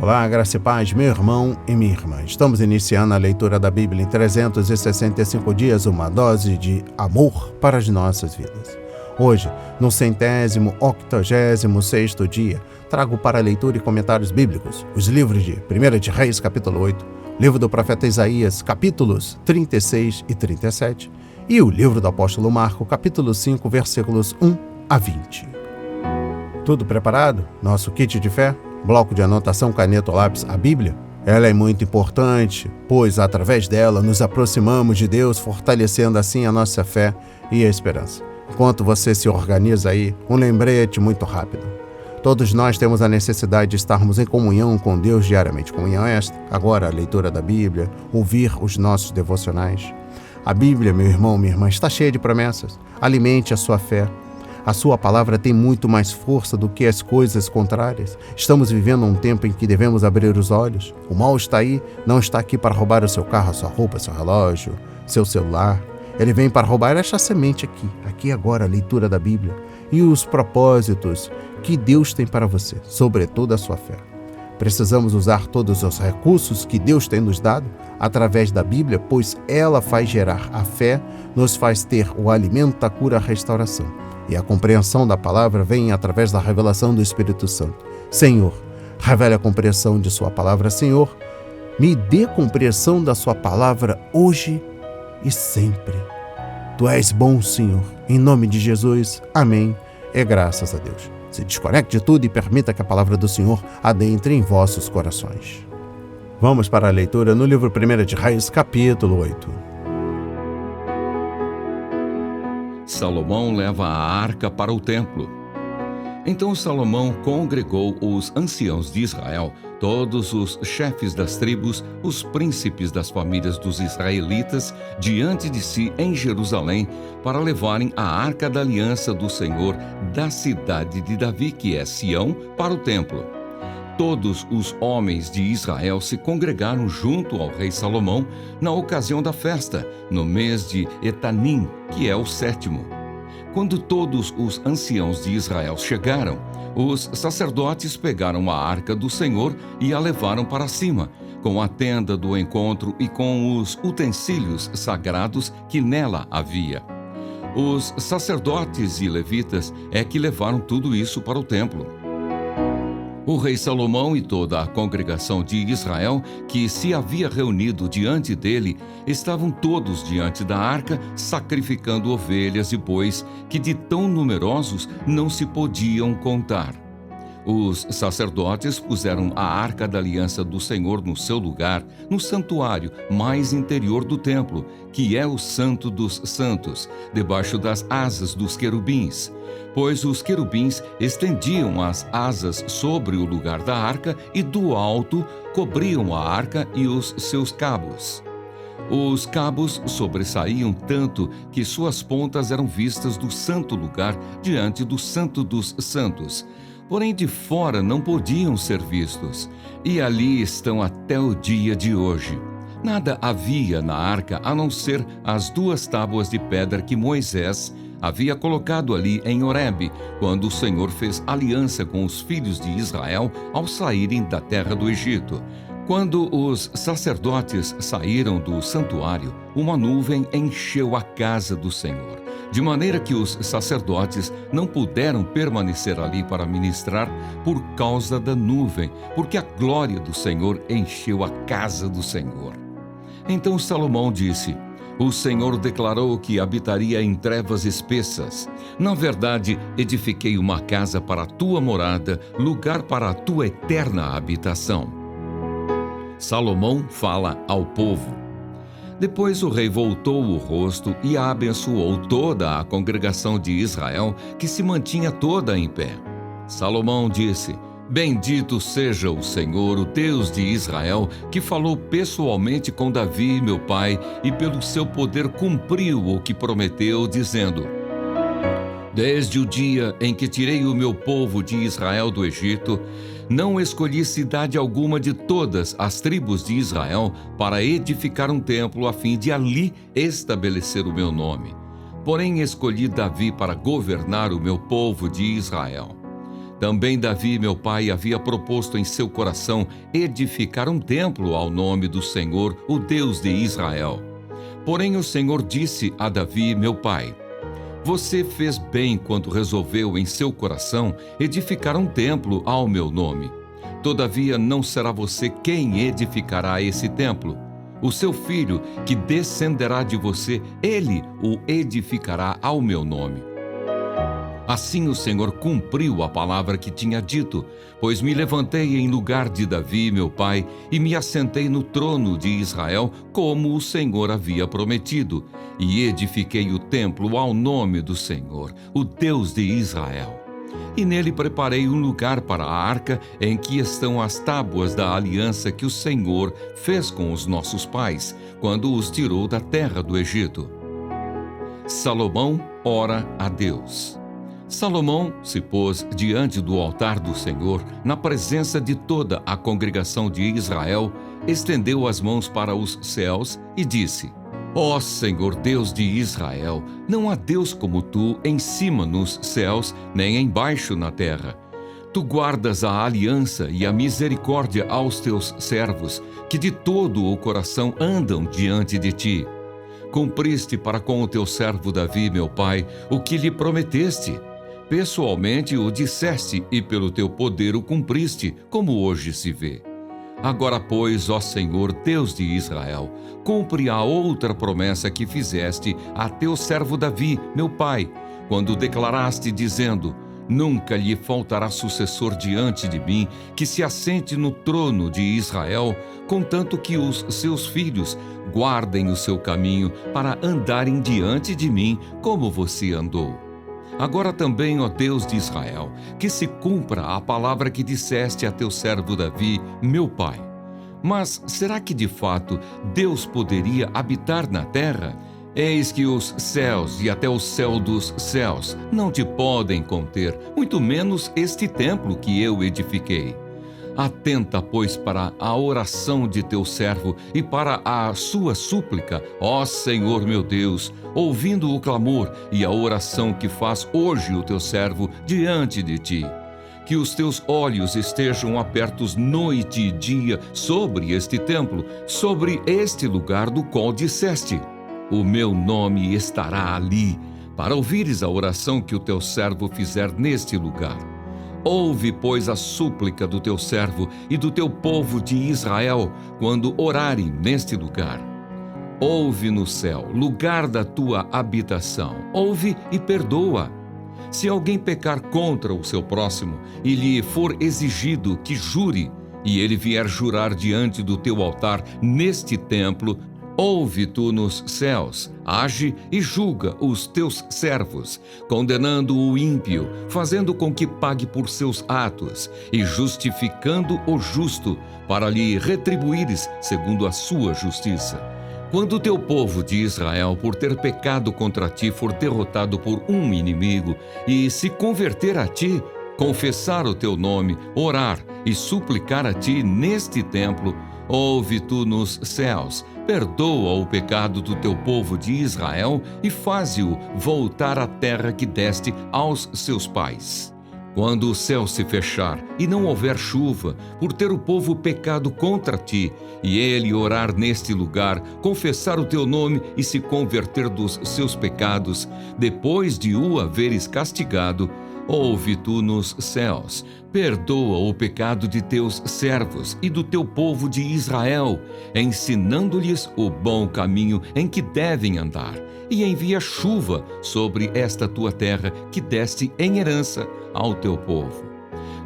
Olá, graça e paz, meu irmão e minha irmã. Estamos iniciando a leitura da Bíblia em 365 dias, uma dose de amor para as nossas vidas. Hoje, no 186º dia, trago para leitura e comentários bíblicos os livros de 1 de Reis, capítulo 8, livro do profeta Isaías, capítulos 36 e 37, e o livro do apóstolo Marco, capítulo 5, versículos 1 a 20. Tudo preparado? Nosso kit de fé? Bloco de anotação, caneta ou lápis, a Bíblia? Ela é muito importante, pois através dela nos aproximamos de Deus, fortalecendo assim a nossa fé e a esperança. Enquanto você se organiza aí, um lembrete muito rápido. Todos nós temos a necessidade de estarmos em comunhão com Deus diariamente. Comunhão esta, agora a leitura da Bíblia, ouvir os nossos devocionais. A Bíblia, meu irmão, minha irmã, está cheia de promessas. Alimente a sua fé. A sua palavra tem muito mais força do que as coisas contrárias. Estamos vivendo um tempo em que devemos abrir os olhos. O mal está aí, não está aqui para roubar o seu carro, a sua roupa, seu relógio, seu celular. Ele vem para roubar esta semente aqui agora, a leitura da Bíblia e os propósitos que Deus tem para você, sobretudo a sua fé. Precisamos usar todos os recursos que Deus tem nos dado através da Bíblia, pois ela faz gerar a fé, nos faz ter o alimento, a cura, a restauração. E a compreensão da palavra vem através da revelação do Espírito Santo. Senhor, revele a compreensão de sua palavra. Senhor, me dê compreensão da sua palavra hoje e sempre. Tu és bom, Senhor. Em nome de Jesus, amém. E graças a Deus. Se desconecte de tudo e permita que a palavra do Senhor adentre em vossos corações. Vamos para a leitura no livro 1 de Reis, capítulo 8. Salomão leva a arca para o templo. Então Salomão congregou os anciãos de Israel, todos os chefes das tribos, os príncipes das famílias dos israelitas, diante de si em Jerusalém, para levarem a arca da aliança do Senhor da cidade de Davi, que é Sião, para o templo. Todos os homens de Israel se congregaram junto ao rei Salomão na ocasião da festa, no mês de Etanim, que é o 7º. Quando todos os anciãos de Israel chegaram, os sacerdotes pegaram a arca do Senhor e a levaram para cima, com a tenda do encontro e com os utensílios sagrados que nela havia. Os sacerdotes e levitas é que levaram tudo isso para o templo. O rei Salomão e toda a congregação de Israel, que se havia reunido diante dele, estavam todos diante da arca, sacrificando ovelhas e bois, que de tão numerosos não se podiam contar. Os sacerdotes puseram a arca da aliança do Senhor no seu lugar, no santuário mais interior do templo, que é o Santo dos Santos, debaixo das asas dos querubins. Pois os querubins estendiam as asas sobre o lugar da arca e do alto cobriam a arca e os seus cabos. Os cabos sobressaíam tanto que suas pontas eram vistas do santo lugar diante do Santo dos Santos. Porém, de fora não podiam ser vistos, e ali estão até o dia de hoje. Nada havia na arca a não ser as 2 tábuas de pedra que Moisés havia colocado ali em Horebe, quando o Senhor fez aliança com os filhos de Israel ao saírem da terra do Egito. Quando os sacerdotes saíram do santuário, uma nuvem encheu a casa do Senhor, de maneira que os sacerdotes não puderam permanecer ali para ministrar por causa da nuvem, porque a glória do Senhor encheu a casa do Senhor. Então Salomão disse: O Senhor declarou que habitaria em trevas espessas. Na verdade, edifiquei uma casa para a tua morada, lugar para a tua eterna habitação. Salomão fala ao povo. Depois o rei voltou o rosto e abençoou toda a congregação de Israel, que se mantinha toda em pé. Salomão disse: Bendito seja o Senhor, o Deus de Israel, que falou pessoalmente com Davi, meu pai, e pelo seu poder cumpriu o que prometeu, dizendo: Desde o dia em que tirei o meu povo de Israel do Egito, não escolhi cidade alguma de todas as tribos de Israel para edificar um templo a fim de ali estabelecer o meu nome. Porém, escolhi Davi para governar o meu povo de Israel. Também Davi, meu pai, havia proposto em seu coração edificar um templo ao nome do Senhor, o Deus de Israel. Porém o Senhor disse a Davi, meu pai: Você fez bem quando resolveu em seu coração edificar um templo ao meu nome. Todavia não será você quem edificará esse templo. O seu filho, que descenderá de você, ele o edificará ao meu nome. Assim o Senhor cumpriu a palavra que tinha dito, pois me levantei em lugar de Davi, meu pai, e me assentei no trono de Israel, como o Senhor havia prometido, e edifiquei o templo ao nome do Senhor, o Deus de Israel. E nele preparei um lugar para a arca em que estão as tábuas da aliança que o Senhor fez com os nossos pais, quando os tirou da terra do Egito. Salomão ora a Deus. Salomão se pôs diante do altar do Senhor, na presença de toda a congregação de Israel, estendeu as mãos para os céus e disse: Ó Senhor Deus de Israel, não há Deus como tu em cima nos céus, nem embaixo na terra. Tu guardas a aliança e a misericórdia aos teus servos, que de todo o coração andam diante de ti. Cumpriste para com o teu servo Davi, meu pai, o que lhe prometeste. Pessoalmente o disseste e pelo teu poder o cumpriste, como hoje se vê. Agora, pois, ó Senhor, Deus de Israel, cumpre a outra promessa que fizeste a teu servo Davi, meu pai, quando declaraste, dizendo: Nunca lhe faltará sucessor diante de mim, que se assente no trono de Israel, contanto que os seus filhos guardem o seu caminho para andarem diante de mim, como você andou. Agora também, ó Deus de Israel, que se cumpra a palavra que disseste a teu servo Davi, meu pai. Mas será que de fato Deus poderia habitar na terra? Eis que os céus e até o céu dos céus não te podem conter, muito menos este templo que eu edifiquei. Atenta, pois, para a oração de teu servo e para a sua súplica, ó Senhor meu Deus, ouvindo o clamor e a oração que faz hoje o teu servo diante de ti. Que os teus olhos estejam abertos noite e dia sobre este templo, sobre este lugar do qual disseste: O meu nome estará ali, para ouvires a oração que o teu servo fizer neste lugar. Ouve, pois, a súplica do teu servo e do teu povo de Israel, quando orarem neste lugar. Ouve no céu, lugar da tua habitação. Ouve e perdoa. Se alguém pecar contra o seu próximo e lhe for exigido que jure, e ele vier jurar diante do teu altar neste templo, ouve tu nos céus, age e julga os teus servos, condenando o ímpio, fazendo com que pague por seus atos, e justificando o justo, para lhe retribuires segundo a sua justiça. Quando o teu povo de Israel, por ter pecado contra ti, for derrotado por um inimigo, e se converter a ti, confessar o teu nome, orar e suplicar a ti neste templo, ouve tu nos céus, perdoa o pecado do teu povo de Israel e faze-o voltar à terra que deste aos seus pais. Quando o céu se fechar e não houver chuva, por ter o povo pecado contra ti, e ele orar neste lugar, confessar o teu nome e se converter dos seus pecados, depois de o haveres castigado, ouve tu nos céus, perdoa o pecado de teus servos e do teu povo de Israel, ensinando-lhes o bom caminho em que devem andar, e envia chuva sobre esta tua terra que deste em herança ao teu povo.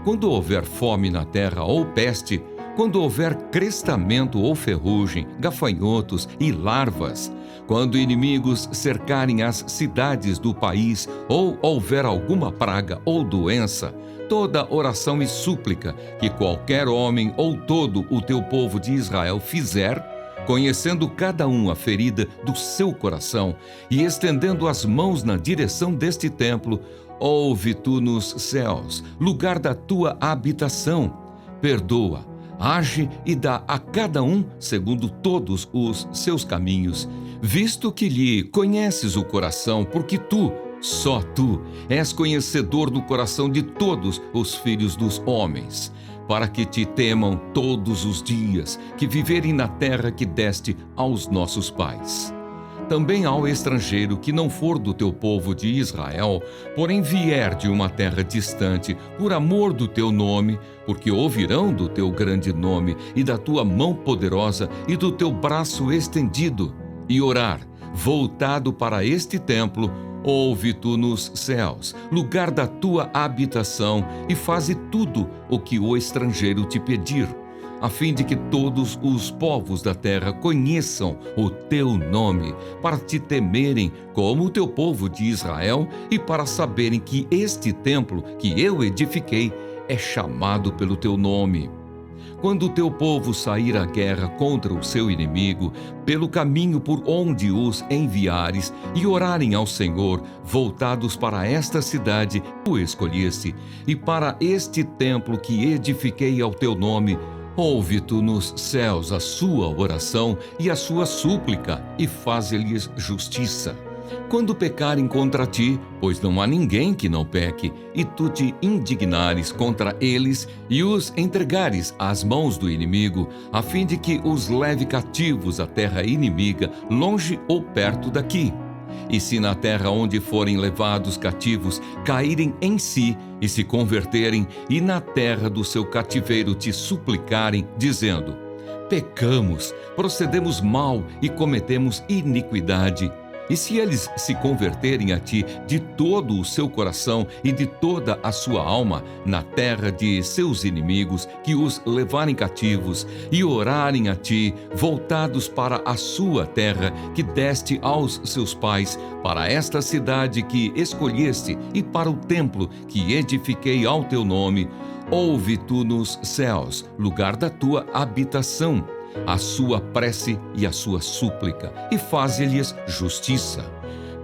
Quando houver fome na terra ou peste, quando houver crestamento ou ferrugem, gafanhotos e larvas, quando inimigos cercarem as cidades do país ou houver alguma praga ou doença, toda oração e súplica que qualquer homem ou todo o teu povo de Israel fizer, conhecendo cada um a ferida do seu coração e estendendo as mãos na direção deste templo, ouve tu nos céus, lugar da tua habitação, perdoa, age e dá a cada um segundo todos os seus caminhos, visto que lhe conheces o coração, porque tu, Só tu és conhecedor do coração de todos os filhos dos homens, para que te temam todos os dias que viverem na terra que deste aos nossos pais. Também ao estrangeiro que não for do teu povo de Israel, porém vier de uma terra distante, por amor do teu nome, porque ouvirão do teu grande nome e da tua mão poderosa e do teu braço estendido, e orar, voltado para este templo, ouve tu nos céus, lugar da tua habitação, e faze tudo o que o estrangeiro te pedir, a fim de que todos os povos da terra conheçam o teu nome, para te temerem como o teu povo de Israel, e para saberem que este templo que eu edifiquei é chamado pelo teu nome. Quando o teu povo sair à guerra contra o seu inimigo, pelo caminho por onde os enviares, e orarem ao Senhor, voltados para esta cidade que tu escolheste, e para este templo que edifiquei ao teu nome, ouve tu nos céus a sua oração e a sua súplica, e faze-lhes justiça. Quando pecarem contra ti, pois não há ninguém que não peque, e tu te indignares contra eles e os entregares às mãos do inimigo, a fim de que os leve cativos à terra inimiga, longe ou perto daqui. E se na terra onde forem levados cativos caírem em si e se converterem, e na terra do seu cativeiro te suplicarem, dizendo: pecamos, procedemos mal e cometemos iniquidade. E se eles se converterem a ti de todo o seu coração e de toda a sua alma, na terra de seus inimigos, que os levarem cativos, e orarem a ti, voltados para a sua terra, que deste aos seus pais, para esta cidade que escolheste, e para o templo que edifiquei ao teu nome, ouve tu nos céus, lugar da tua habitação, a sua prece e a sua súplica, e faze-lhes justiça.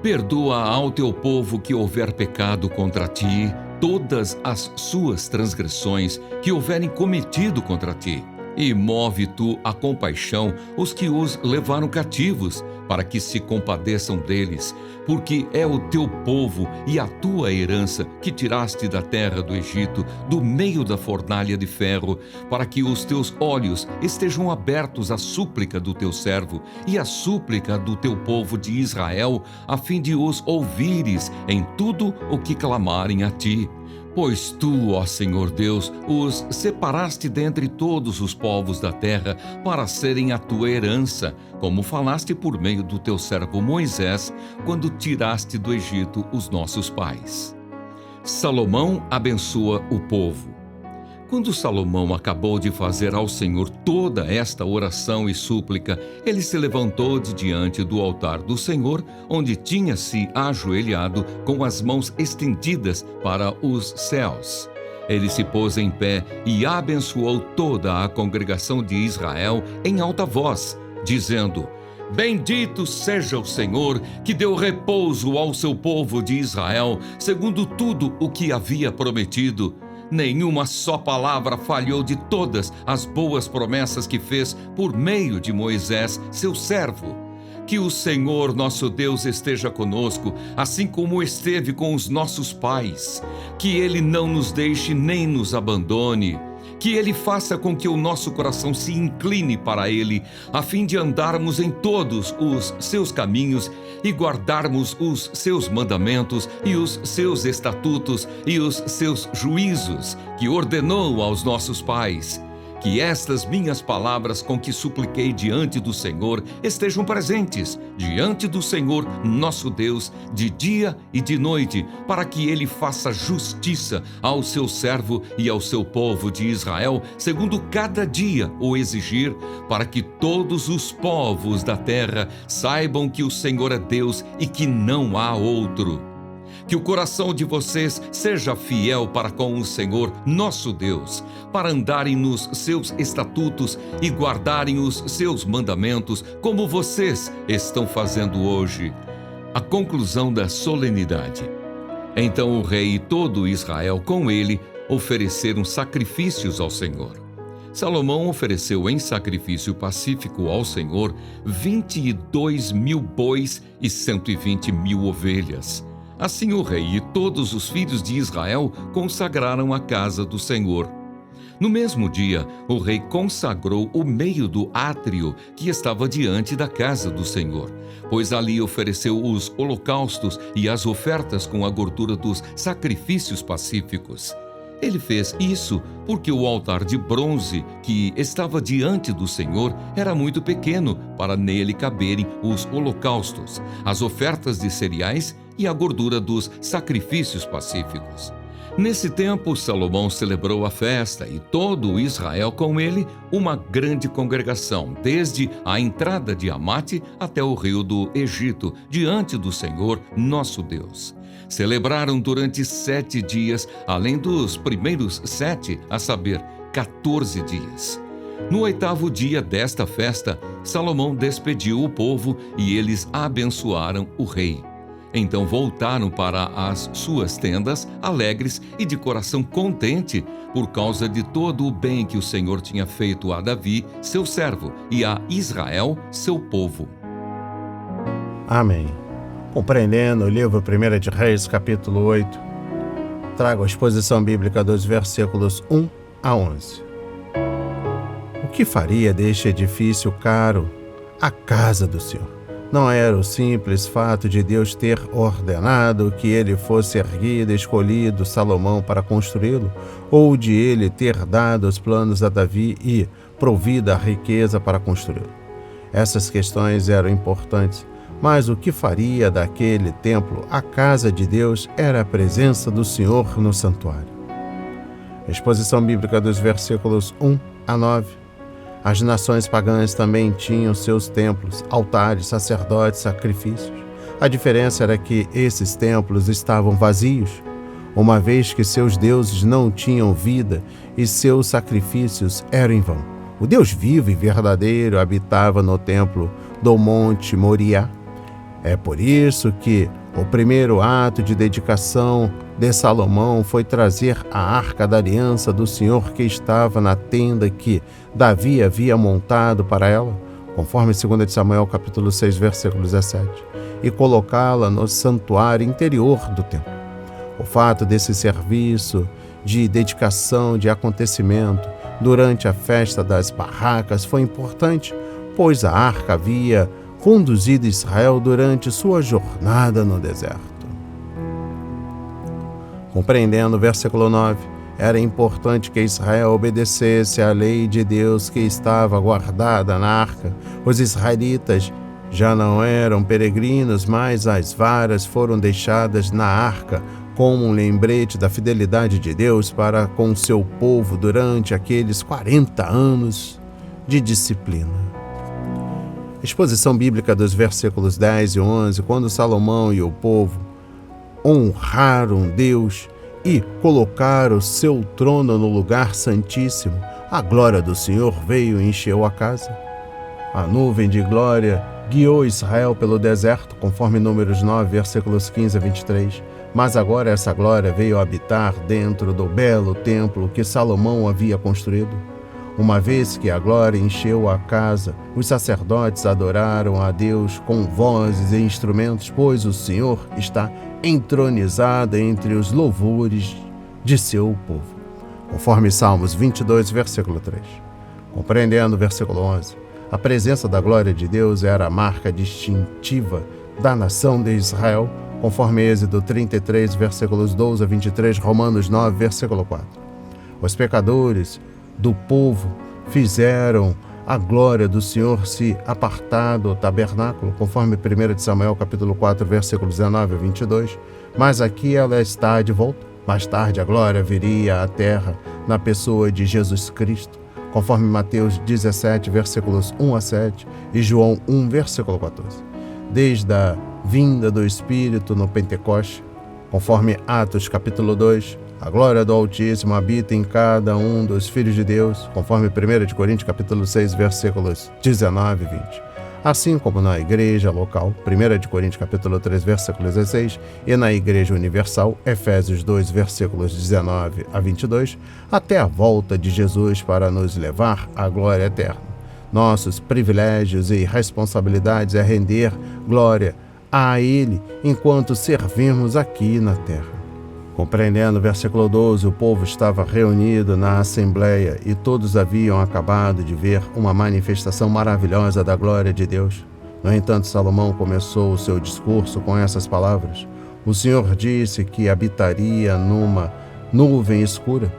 Perdoa ao teu povo que houver pecado contra ti, todas as suas transgressões que houverem cometido contra ti, e move tu a compaixão os que os levaram cativos, para que se compadeçam deles, porque é o teu povo e a tua herança que tiraste da terra do Egito, do meio da fornalha de ferro, para que os teus olhos estejam abertos à súplica do teu servo e à súplica do teu povo de Israel, a fim de os ouvires em tudo o que clamarem a ti. Pois tu, ó Senhor Deus, os separaste dentre todos os povos da terra para serem a tua herança, como falaste por meio do teu servo Moisés, quando tiraste do Egito os nossos pais. Salomão abençoa o povo. Quando Salomão acabou de fazer ao Senhor toda esta oração e súplica, ele se levantou de diante do altar do Senhor, onde tinha se ajoelhado com as mãos estendidas para os céus. Ele se pôs em pé e abençoou toda a congregação de Israel em alta voz, dizendo: Bendito seja o Senhor, que deu repouso ao seu povo de Israel, segundo tudo o que havia prometido. Nenhuma só palavra falhou de todas as boas promessas que fez por meio de Moisés, seu servo. Que o Senhor nosso Deus esteja conosco, assim como esteve com os nossos pais. Que Ele não nos deixe nem nos abandone. Que Ele faça com que o nosso coração se incline para Ele, a fim de andarmos em todos os seus caminhos e guardarmos os seus mandamentos e os seus estatutos e os seus juízos, que ordenou aos nossos pais. Que estas minhas palavras com que supliquei diante do Senhor estejam presentes diante do Senhor nosso Deus de dia e de noite, para que Ele faça justiça ao seu servo e ao seu povo de Israel, segundo cada dia o exigir, para que todos os povos da terra saibam que o Senhor é Deus e que não há outro. Que o coração de vocês seja fiel para com o Senhor, nosso Deus, para andarem nos seus estatutos e guardarem os seus mandamentos, como vocês estão fazendo hoje. A conclusão da solenidade. Então o rei e todo Israel com ele ofereceram sacrifícios ao Senhor. Salomão ofereceu em sacrifício pacífico ao Senhor 22.000 bois e 120.000 ovelhas. Assim o rei e todos os filhos de Israel consagraram a casa do Senhor. No mesmo dia, o rei consagrou o meio do átrio que estava diante da casa do Senhor, pois ali ofereceu os holocaustos e as ofertas com a gordura dos sacrifícios pacíficos. Ele fez isso porque o altar de bronze que estava diante do Senhor era muito pequeno para nele caberem os holocaustos, as ofertas de cereais e a gordura dos sacrifícios pacíficos. Nesse tempo, Salomão celebrou a festa e todo Israel com ele, uma grande congregação, desde a entrada de Amate até o rio do Egito, diante do Senhor, nosso Deus. Celebraram durante 7 dias, além dos primeiros 7, a saber, 14 dias. No 8º dia desta festa, Salomão despediu o povo e eles abençoaram o rei. Então voltaram para as suas tendas, alegres e de coração contente, por causa de todo o bem que o Senhor tinha feito a Davi, seu servo, e a Israel, seu povo. Amém. Compreendendo o livro 1 de Reis, capítulo 8, trago a exposição bíblica dos versículos 1 a 11. O que faria deste edifício caro a casa do Senhor? Não era o simples fato de Deus ter ordenado que ele fosse erguido e escolhido Salomão para construí-lo, ou de ele ter dado os planos a Davi e provido a riqueza para construí-lo. Essas questões eram importantes, mas o que faria daquele templo a casa de Deus era a presença do Senhor no santuário. Exposição bíblica dos versículos 1 a 9. As nações pagãs também tinham seus templos, altares, sacerdotes, sacrifícios. A diferença era que esses templos estavam vazios, uma vez que seus deuses não tinham vida e seus sacrifícios eram em vão. O Deus vivo e verdadeiro habitava no templo do Monte Moriá. É por isso que o primeiro ato de dedicação de Salomão foi trazer a arca da aliança do Senhor que estava na tenda que Davi havia montado para ela, conforme 2 Samuel capítulo 6, versículo 17, e colocá-la no santuário interior do templo. O fato desse serviço de dedicação, de acontecimento, durante a festa das barracas foi importante, pois a arca havia conduzido Israel durante sua jornada no deserto. Compreendendo o versículo 9, era importante que Israel obedecesse à lei de Deus que estava guardada na arca. Os israelitas já não eram peregrinos, mas as varas foram deixadas na arca como um lembrete da fidelidade de Deus para com seu povo durante aqueles 40 anos de disciplina. Exposição bíblica dos versículos 10 e 11, quando Salomão e o povo honraram Deus e colocaram seu trono no lugar santíssimo, a glória do Senhor veio e encheu a casa. A nuvem de glória guiou Israel pelo deserto, conforme Números 9, versículos 15 a 23. Mas agora essa glória veio habitar dentro do belo templo que Salomão havia construído. Uma vez que a glória encheu a casa, os sacerdotes adoraram a Deus com vozes e instrumentos, pois o Senhor está entronizado entre os louvores de seu povo. Conforme Salmos 22, versículo 3. Compreendendo o versículo 11, a presença da glória de Deus era a marca distintiva da nação de Israel, conforme Êxodo 33, versículos 12 a 23, Romanos 9, versículo 4. Os pecadores do povo fizeram a glória do Senhor se apartar do tabernáculo, conforme 1 de Samuel capítulo 4, versículos 19 a 22, mas aqui ela está de volta. Mais tarde a glória viria à terra na pessoa de Jesus Cristo, conforme Mateus 17, versículos 1 a 7 e João 1, versículo 14. Desde a vinda do Espírito no Pentecoste, conforme Atos capítulo 2, a glória do Altíssimo habita em cada um dos filhos de Deus, conforme 1 de Coríntios capítulo 6, versículos 19 e 20. Assim como na igreja local, 1 de Coríntios capítulo 3, versículo 16, e na igreja universal, Efésios 2, versículos 19 a 22, até a volta de Jesus para nos levar à glória eterna. Nossos privilégios e responsabilidades é render glória a Ele enquanto servirmos aqui na terra. Compreendendo o versículo 12, o povo estava reunido na Assembleia e todos haviam acabado de ver uma manifestação maravilhosa da glória de Deus. No entanto, Salomão começou o seu discurso com essas palavras: o Senhor disse que habitaria numa nuvem escura.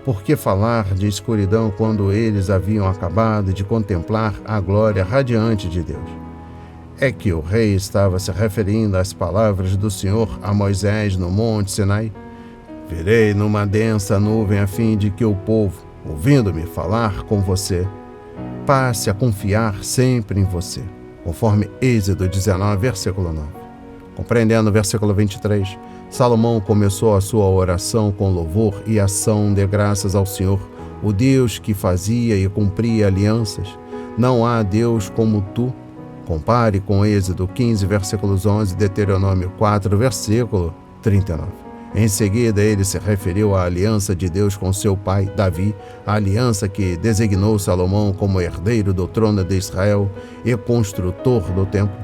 Por que falar de escuridão quando eles haviam acabado de contemplar a glória radiante de Deus? É que o rei estava se referindo às palavras do Senhor a Moisés no Monte Sinai. Virei numa densa nuvem a fim de que o povo, ouvindo-me falar com você, passe a confiar sempre em você, conforme Êxodo 19, versículo 9. Compreendendo o versículo 23, Salomão começou a sua oração com louvor e ação de graças ao Senhor, o Deus que fazia e cumpria alianças. Não há Deus como tu. Compare com Êxodo 15, versículos 11, Deuteronômio 4, versículo 39. Em seguida, ele se referiu à aliança de Deus com seu pai, Davi, a aliança que designou Salomão como herdeiro do trono de Israel e construtor do templo,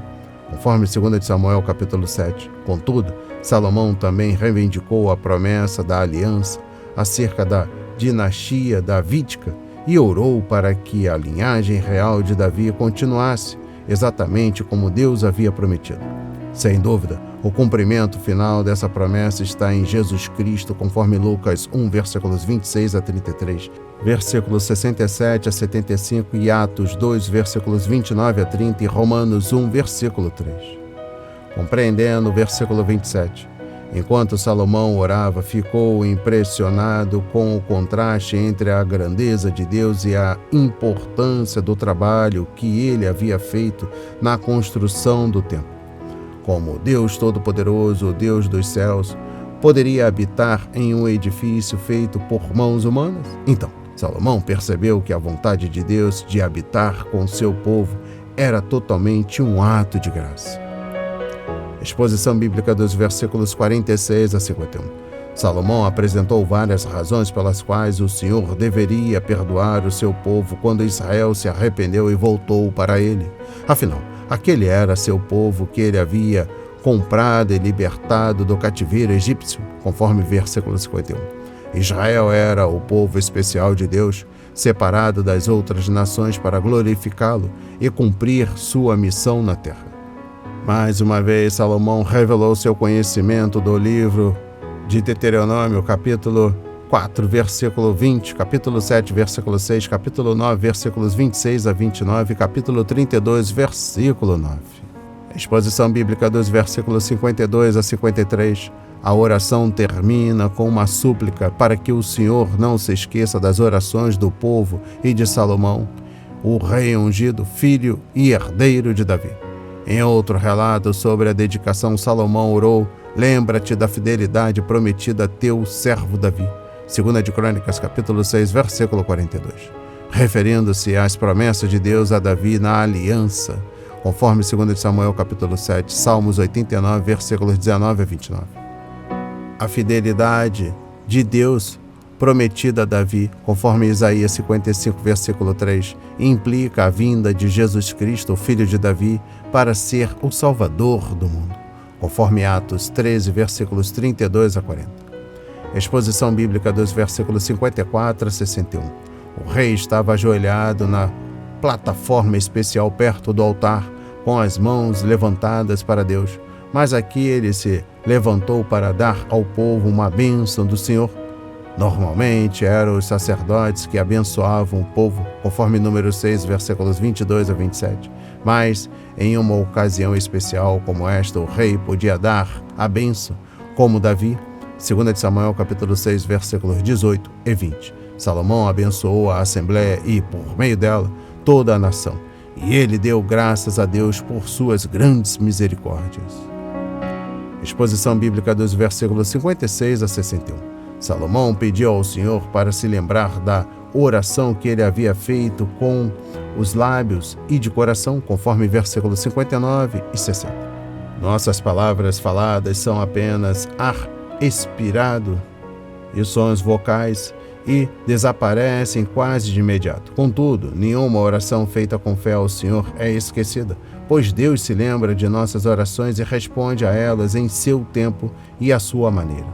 conforme 2 Samuel capítulo 7. Contudo, Salomão também reivindicou a promessa da aliança acerca da dinastia davídica e orou para que a linhagem real de Davi continuasse, exatamente como Deus havia prometido. Sem dúvida, o cumprimento final dessa promessa está em Jesus Cristo, conforme Lucas 1, versículos 26 a 33, versículos 67 a 75 e Atos 2, versículos 29 a 30 e Romanos 1, versículo 3. Compreendendo o versículo 27, enquanto Salomão orava, ficou impressionado com o contraste entre a grandeza de Deus e a importância do trabalho que ele havia feito na construção do templo. Como Deus Todo-Poderoso, o Deus dos céus, poderia habitar em um edifício feito por mãos humanas? Então, Salomão percebeu que a vontade de Deus de habitar com seu povo era totalmente um ato de graça. Exposição bíblica dos versículos 46 a 51. Salomão apresentou várias razões pelas quais o Senhor deveria perdoar o seu povo quando Israel se arrependeu e voltou para ele. Afinal, aquele era seu povo que ele havia comprado e libertado do cativeiro egípcio, conforme versículo 51. Israel era o povo especial de Deus, separado das outras nações para glorificá-lo e cumprir sua missão na terra. Mais uma vez, Salomão revelou seu conhecimento do livro de Deuteronômio, capítulo 4, versículo 20, capítulo 7, versículo 6, capítulo 9, versículos 26 a 29, capítulo 32, versículo 9. Exposição bíblica dos versículos 52 a 53. A oração termina com uma súplica para que o Senhor não se esqueça das orações do povo e de Salomão, o rei ungido, filho e herdeiro de Davi. Em outro relato sobre a dedicação, Salomão orou: lembra-te da fidelidade prometida a teu servo Davi. 2 de Crônicas, capítulo 6, versículo 42. Referindo-se às promessas de Deus a Davi na aliança, conforme 2 de Samuel, capítulo 7, Salmos 89, versículos 19 a 29. A fidelidade de Deus prometida a Davi, conforme Isaías 55, versículo 3, implica a vinda de Jesus Cristo, o Filho de Davi, para ser o Salvador do mundo, conforme Atos 13, versículos 32 a 40. Exposição bíblica dos versículos 54 a 61. O rei estava ajoelhado na plataforma especial perto do altar, com as mãos levantadas para Deus, mas aqui ele se levantou para dar ao povo uma bênção do Senhor. Normalmente eram os sacerdotes que abençoavam o povo, conforme número 6, versículos 22 a 27. Mas, em uma ocasião especial como esta, o rei podia dar a bênção, como Davi, 2 de Samuel, capítulo 6, versículos 18 e 20. Salomão abençoou a Assembleia e, por meio dela, toda a nação. E ele deu graças a Deus por suas grandes misericórdias. Exposição bíblica dos versículos 56 a 61. Salomão pediu ao Senhor para se lembrar da oração que ele havia feito com os lábios e de coração, conforme versículos 59 e 60. Nossas palavras faladas são apenas ar expirado e sons vocais e desaparecem quase de imediato. Contudo, nenhuma oração feita com fé ao Senhor é esquecida, pois Deus se lembra de nossas orações e responde a elas em seu tempo e à sua maneira.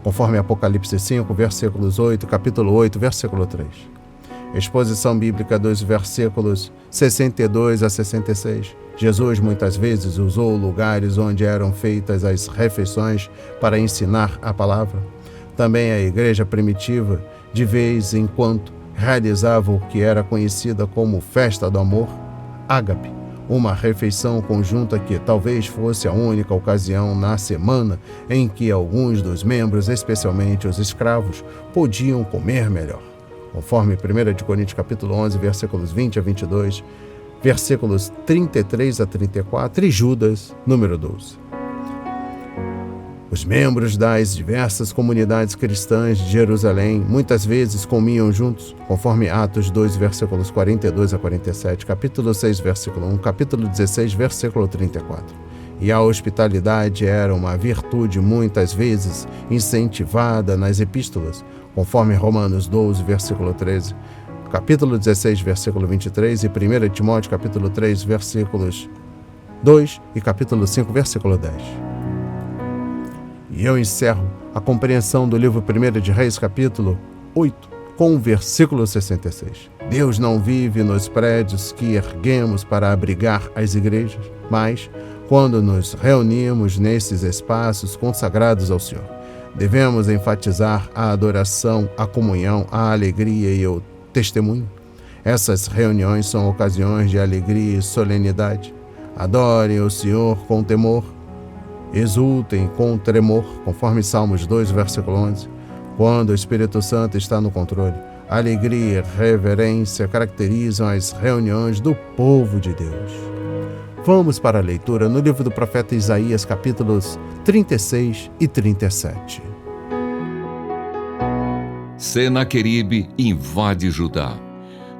Conforme Apocalipse 5, versículos 8, capítulo 8, versículo 3. Exposição bíblica dos versículos 62 a 66. Jesus muitas vezes usou lugares onde eram feitas as refeições para ensinar a palavra. Também a igreja primitiva, de vez em quando, realizava o que era conhecida como Festa do Amor, Ágape, uma refeição conjunta que talvez fosse a única ocasião na semana em que alguns dos membros, especialmente os escravos, podiam comer melhor. Conforme 1 Coríntios capítulo 11, versículos 20 a 22, versículos 33 a 34 e Judas, número 12. Os membros das diversas comunidades cristãs de Jerusalém muitas vezes comiam juntos, conforme Atos 2, versículos 42 a 47, capítulo 6, versículo 1, capítulo 16, versículo 34. E a hospitalidade era uma virtude muitas vezes incentivada nas epístolas, conforme Romanos 12, versículo 13, capítulo 16, versículo 23 e 1 Timóteo, capítulo 3, versículos 2 e capítulo 5, versículo 10. E eu encerro a compreensão do livro 1 de Reis, capítulo 8, com o versículo 66. Deus não vive nos prédios que erguemos para abrigar as igrejas, mas quando nos reunimos nesses espaços consagrados ao Senhor. Devemos enfatizar a adoração, a comunhão, a alegria e o testemunho. Essas reuniões são ocasiões de alegria e solenidade. Adorem o Senhor com temor. Exultem com tremor, conforme Salmos 2, versículo 11. Quando o Espírito Santo está no controle, alegria e reverência caracterizam as reuniões do povo de Deus. Vamos para a leitura no livro do profeta Isaías, capítulos 36 e 37. Senaqueribe invade Judá.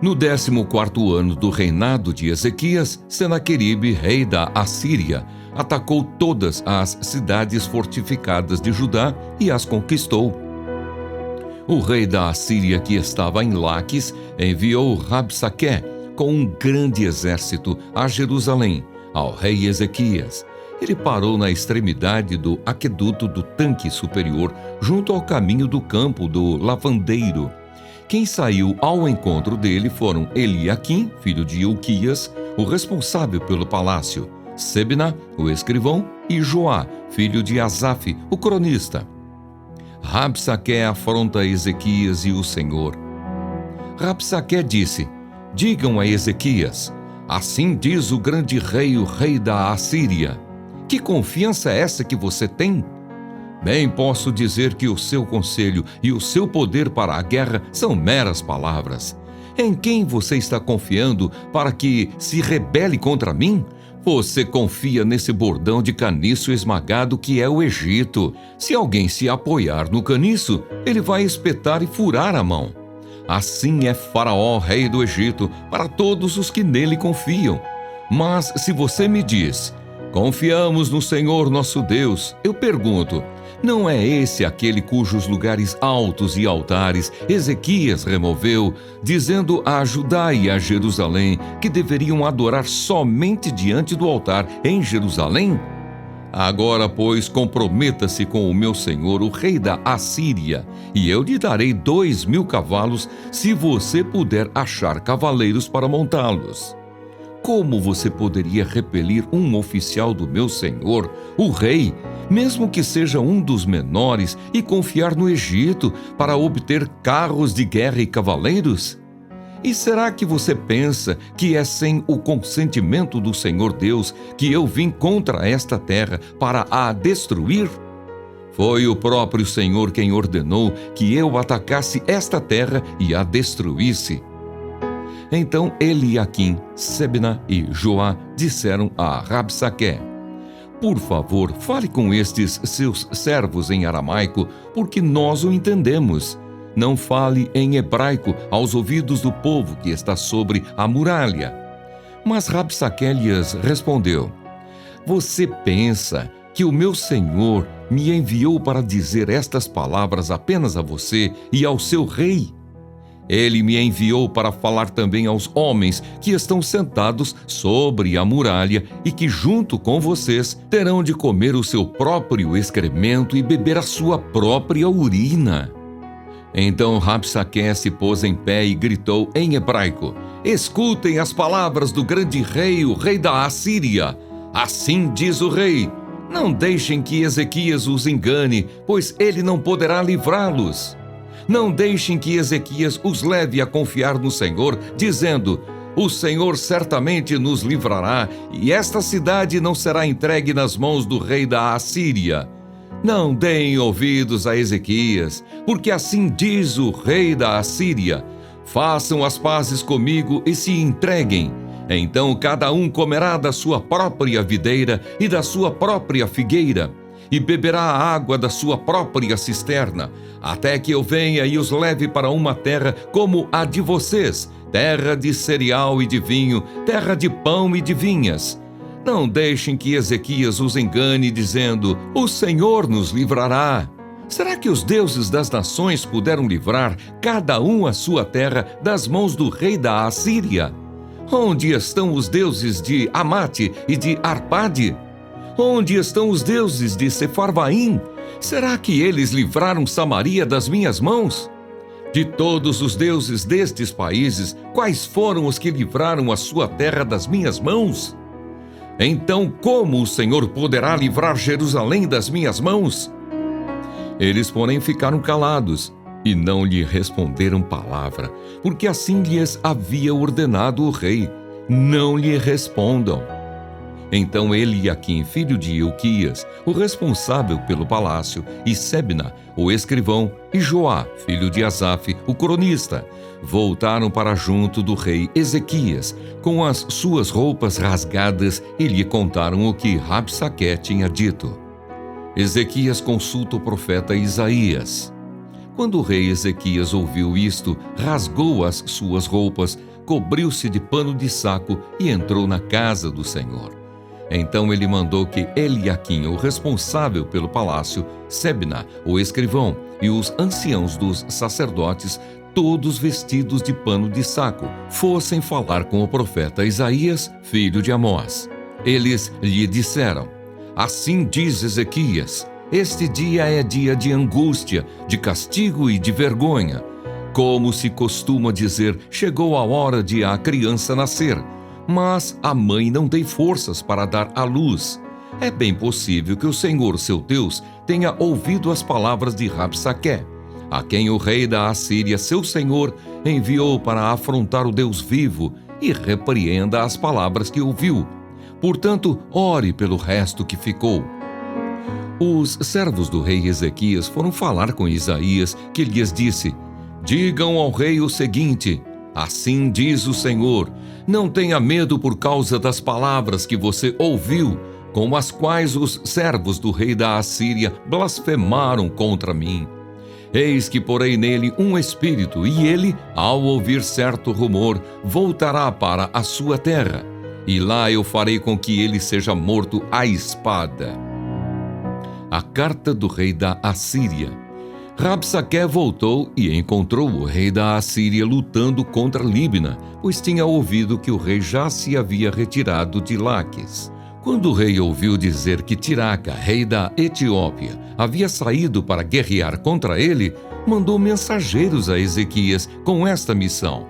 No 14º ano do reinado de Ezequias, Senaqueribe, rei da Assíria, atacou todas as cidades fortificadas de Judá e as conquistou. O rei da Assíria, que estava em Laques, enviou Rabsaqué com um grande exército a Jerusalém, ao rei Ezequias. Ele parou na extremidade do aqueduto do tanque superior, junto ao caminho do campo do lavandeiro. Quem saiu ao encontro dele foram Eliaquim, filho de Ilquias, o responsável pelo palácio, Sebna, o escrivão, e Joá, filho de Asaf, o cronista. Rabsaqué afronta Ezequias e o Senhor. Rabsaqué disse: digam a Ezequias, assim diz o grande rei, o rei da Assíria. Que confiança é essa que você tem? Bem posso dizer que o seu conselho e o seu poder para a guerra são meras palavras. Em quem você está confiando para que se rebele contra mim? Você confia nesse bordão de caniço esmagado que é o Egito. Se alguém se apoiar no caniço, ele vai espetar e furar a mão. Assim é Faraó, rei do Egito, para todos os que nele confiam. Mas se você me diz: confiamos no Senhor nosso Deus, eu pergunto: não é esse aquele cujos lugares altos e altares Ezequias removeu, dizendo a Judá e a Jerusalém que deveriam adorar somente diante do altar em Jerusalém? Agora, pois, comprometa-se com o meu senhor, o rei da Assíria, e eu lhe darei 2.000 cavalos, se você puder achar cavaleiros para montá-los. Como você poderia repelir um oficial do meu senhor, o rei, mesmo que seja um dos menores, e confiar no Egito para obter carros de guerra e cavaleiros? E será que você pensa que é sem o consentimento do Senhor Deus que eu vim contra esta terra para a destruir? Foi o próprio Senhor quem ordenou que eu atacasse esta terra e a destruísse. Então Eliaquim, Sebna e Joá disseram a Rabsaqué: por favor, fale com estes seus servos em aramaico, porque nós o entendemos. Não fale em hebraico aos ouvidos do povo que está sobre a muralha. Mas Rabsaqué lhes respondeu: você pensa que o meu senhor me enviou para dizer estas palavras apenas a você e ao seu rei? Ele me enviou para falar também aos homens que estão sentados sobre a muralha e que, junto com vocês, terão de comer o seu próprio excremento e beber a sua própria urina. Então Rabsaque se pôs em pé e gritou em hebraico: Escutem as palavras do grande rei, o rei da Assíria. Assim diz o rei: Não deixem que Ezequias os engane, pois ele não poderá livrá-los. Não deixem que Ezequias os leve a confiar no Senhor, dizendo: O Senhor certamente nos livrará, e esta cidade não será entregue nas mãos do rei da Assíria. Não deem ouvidos a Ezequias, porque assim diz o rei da Assíria: Façam as pazes comigo e se entreguem. Então cada um comerá da sua própria videira e da sua própria figueira, e beberá a água da sua própria cisterna, até que eu venha e os leve para uma terra como a de vocês, terra de cereal e de vinho, terra de pão e de vinhas. Não deixem que Ezequias os engane, dizendo: O Senhor nos livrará. Será que os deuses das nações puderam livrar cada um a sua terra das mãos do rei da Assíria? Onde estão os deuses de Amate e de Arpade? Onde estão os deuses de Sefarvaim? Será que eles livraram Samaria das minhas mãos? De todos os deuses destes países, quais foram os que livraram a sua terra das minhas mãos? Então, como o Senhor poderá livrar Jerusalém das minhas mãos? Eles, porém, ficaram calados e não lhe responderam palavra, porque assim lhes havia ordenado o rei: não lhe respondam. Então Eliaquim, filho de Hilquias, o responsável pelo palácio, e Sebna, o escrivão, e Joá, filho de Asaf, o cronista, voltaram para junto do rei Ezequias, com as suas roupas rasgadas, e lhe contaram o que Rabsaque tinha dito. Ezequias consulta o profeta Isaías. Quando o rei Ezequias ouviu isto, rasgou as suas roupas, cobriu-se de pano de saco e entrou na casa do Senhor. Então ele mandou que Eliaquim, o responsável pelo palácio, Sebna, o escrivão, e os anciãos dos sacerdotes, todos vestidos de pano de saco, fossem falar com o profeta Isaías, filho de Amós. Eles lhe disseram: Assim diz Ezequias: Este dia é dia de angústia, de castigo e de vergonha. Como se costuma dizer, chegou a hora de a criança nascer, mas a mãe não tem forças para dar à luz. É bem possível que o Senhor, seu Deus, tenha ouvido as palavras de Rabsaque, a quem o rei da Assíria, seu senhor, enviou para afrontar o Deus vivo, e repreenda as palavras que ouviu. Portanto, ore pelo resto que ficou. Os servos do rei Ezequias foram falar com Isaías, que lhes disse: Digam ao rei o seguinte: Assim diz o Senhor, não tenha medo por causa das palavras que você ouviu, com as quais os servos do rei da Assíria blasfemaram contra mim. Eis que porei nele um espírito, e ele, ao ouvir certo rumor, voltará para a sua terra, e lá eu farei com que ele seja morto à espada. A carta do rei da Assíria. Rabsaque voltou e encontrou o rei da Assíria lutando contra Líbina, pois tinha ouvido que o rei já se havia retirado de Laques. Quando o rei ouviu dizer que Tiraca, rei da Etiópia, havia saído para guerrear contra ele, mandou mensageiros a Ezequias com esta missão: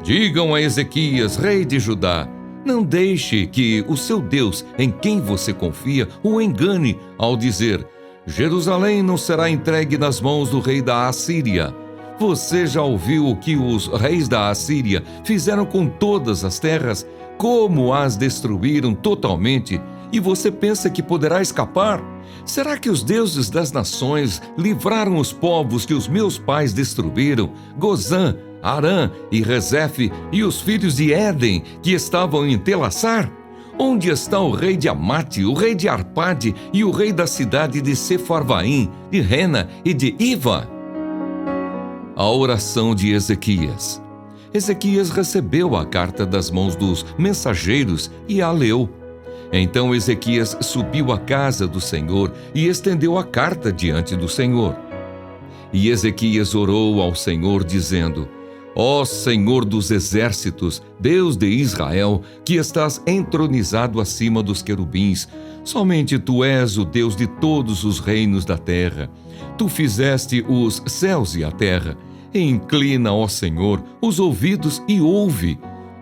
Digam a Ezequias, rei de Judá, não deixe que o seu Deus, em quem você confia, o engane ao dizer: Jerusalém não será entregue nas mãos do rei da Assíria. Você já ouviu o que os reis da Assíria fizeram com todas as terras, como as destruíram totalmente, e você pensa que poderá escapar? Será que os deuses das nações livraram os povos que os meus pais destruíram, Gozã, Arã e Rezefe, e os filhos de Éden, que estavam em Telassar? Onde está o rei de Amate, o rei de Arpade e o rei da cidade de Sefarvaim, de Rena e de Iva? A oração de Ezequias. Ezequias recebeu a carta das mãos dos mensageiros e a leu. Então Ezequias subiu à casa do Senhor e estendeu a carta diante do Senhor. E Ezequias orou ao Senhor, dizendo: Ó Senhor dos exércitos, Deus de Israel, que estás entronizado acima dos querubins, somente Tu és o Deus de todos os reinos da terra. Tu fizeste os céus e a terra. Inclina, ó Senhor, os ouvidos e ouve.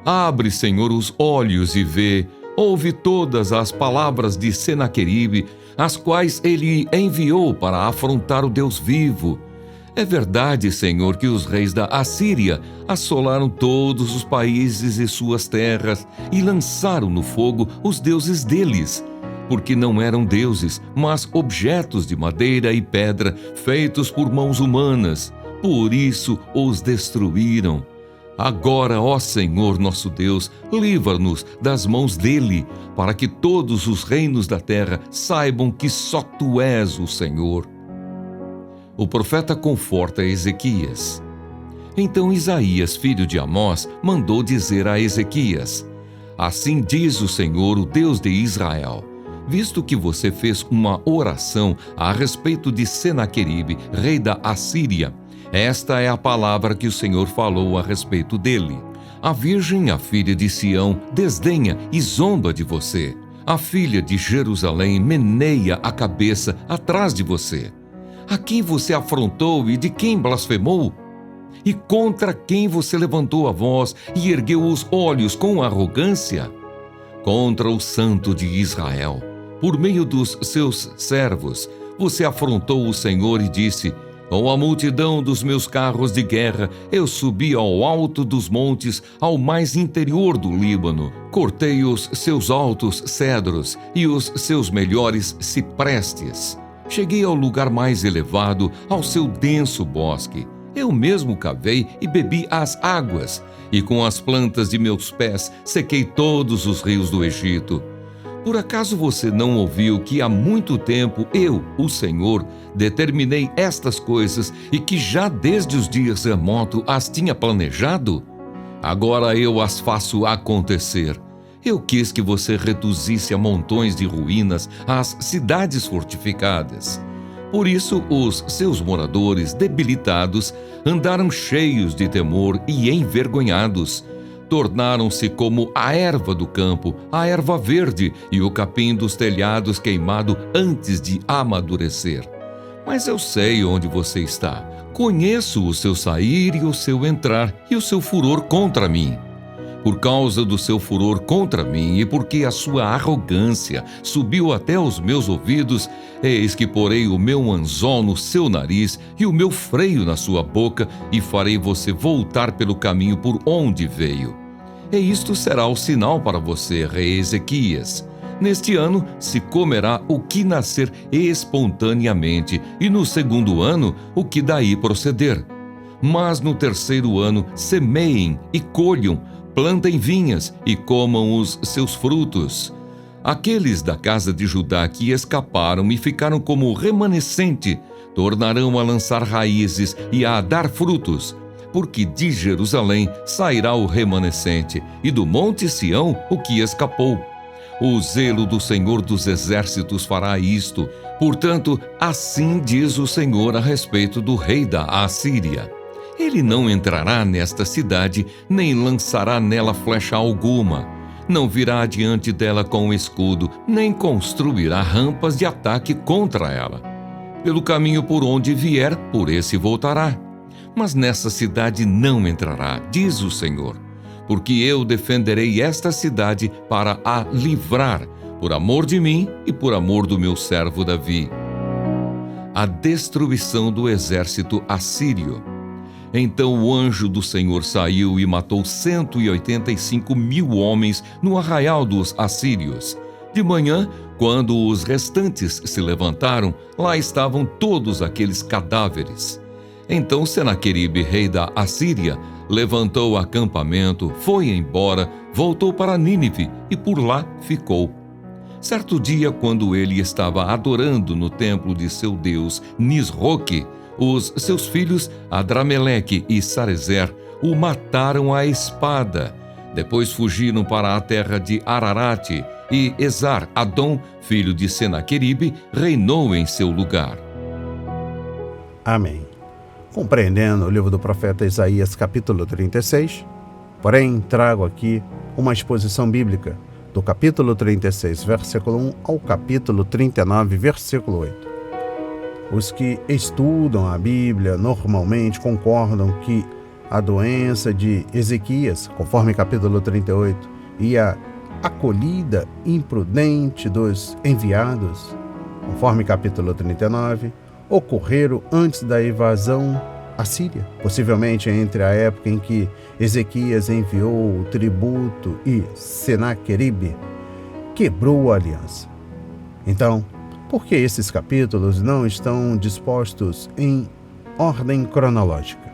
Abre, Senhor, os olhos e vê. Ouve todas as palavras de Senaqueribe, as quais ele enviou para afrontar o Deus vivo. É verdade, Senhor, que os reis da Assíria assolaram todos os países e suas terras e lançaram no fogo os deuses deles, porque não eram deuses, mas objetos de madeira e pedra feitos por mãos humanas. Por isso os destruíram. Agora, ó Senhor nosso Deus, livra-nos das mãos dele, para que todos os reinos da terra saibam que só Tu és o Senhor. O profeta conforta Ezequias. Então Isaías, filho de Amós, mandou dizer a Ezequias: Assim diz o Senhor, o Deus de Israel: Visto que você fez uma oração a respeito de Senaqueribe, rei da Assíria, esta é a palavra que o Senhor falou a respeito dele. A virgem, a filha de Sião, desdenha e zomba de você. A filha de Jerusalém meneia a cabeça atrás de você. A quem você afrontou e de quem blasfemou? E contra quem você levantou a voz e ergueu os olhos com arrogância? Contra o Santo de Israel. Por meio dos seus servos, você afrontou o Senhor e disse: Com a multidão dos meus carros de guerra, eu subi ao alto dos montes, ao mais interior do Líbano. Cortei os seus altos cedros e os seus melhores ciprestes. Cheguei ao lugar mais elevado, ao seu denso bosque. Eu mesmo cavei e bebi as águas, e com as plantas de meus pés sequei todos os rios do Egito. Por acaso você não ouviu que há muito tempo eu, o Senhor, determinei estas coisas e que já desde os dias remotos as tinha planejado? Agora eu as faço acontecer. Eu quis que você reduzisse a montões de ruínas as cidades fortificadas. Por isso, os seus moradores, debilitados, andaram cheios de temor e envergonhados. Tornaram-se como a erva do campo, a erva verde e o capim dos telhados queimado antes de amadurecer. Mas eu sei onde você está. Conheço o seu sair e o seu entrar e o seu furor contra mim. Por causa do seu furor contra mim e porque a sua arrogância subiu até os meus ouvidos, eis que porei o meu anzol no seu nariz e o meu freio na sua boca e farei você voltar pelo caminho por onde veio. E isto será o sinal para você, rei Ezequias. Neste ano se comerá o que nascer espontaneamente, e no segundo ano o que daí proceder. Mas no terceiro ano semeiem e colham, plantem vinhas e comam os seus frutos. Aqueles da casa de Judá que escaparam e ficaram como remanescente, tornarão a lançar raízes e a dar frutos, porque de Jerusalém sairá o remanescente, e do monte Sião o que escapou. O zelo do Senhor dos Exércitos fará isto. Portanto, assim diz o Senhor a respeito do rei da Assíria: Ele não entrará nesta cidade, nem lançará nela flecha alguma. Não virá adiante dela com escudo, nem construirá rampas de ataque contra ela. Pelo caminho por onde vier, por esse voltará. Mas nessa cidade não entrará, diz o Senhor, porque eu defenderei esta cidade para a livrar, por amor de mim e por amor do meu servo Davi. A destruição do exército assírio. Então o anjo do Senhor saiu e matou 185.000 homens no arraial dos assírios. De manhã, quando os restantes se levantaram, lá estavam todos aqueles cadáveres. Então Senaqueribe, rei da Assíria, levantou acampamento, foi embora, voltou para Nínive e por lá ficou. Certo dia, quando ele estava adorando no templo de seu deus Nisroque, os seus filhos Adrameleque e Sarezer o mataram à espada. Depois fugiram para a terra de Ararate e Esar-Adom, filho de Senaqueribe, reinou em seu lugar. Amém. compreendendo o livro do profeta Isaías, capítulo 36, porém trago aqui uma exposição bíblica do capítulo 36, versículo 1 ao capítulo 39, versículo 8. Os que estudam a Bíblia normalmente concordam que a doença de Ezequias, conforme capítulo 38, e a acolhida imprudente dos enviados, conforme capítulo 39, ocorreram antes da invasão à Síria, possivelmente entre a época em que Ezequias enviou o tributo e Senaqueribe quebrou a aliança. Então, por que esses capítulos não estão dispostos em ordem cronológica?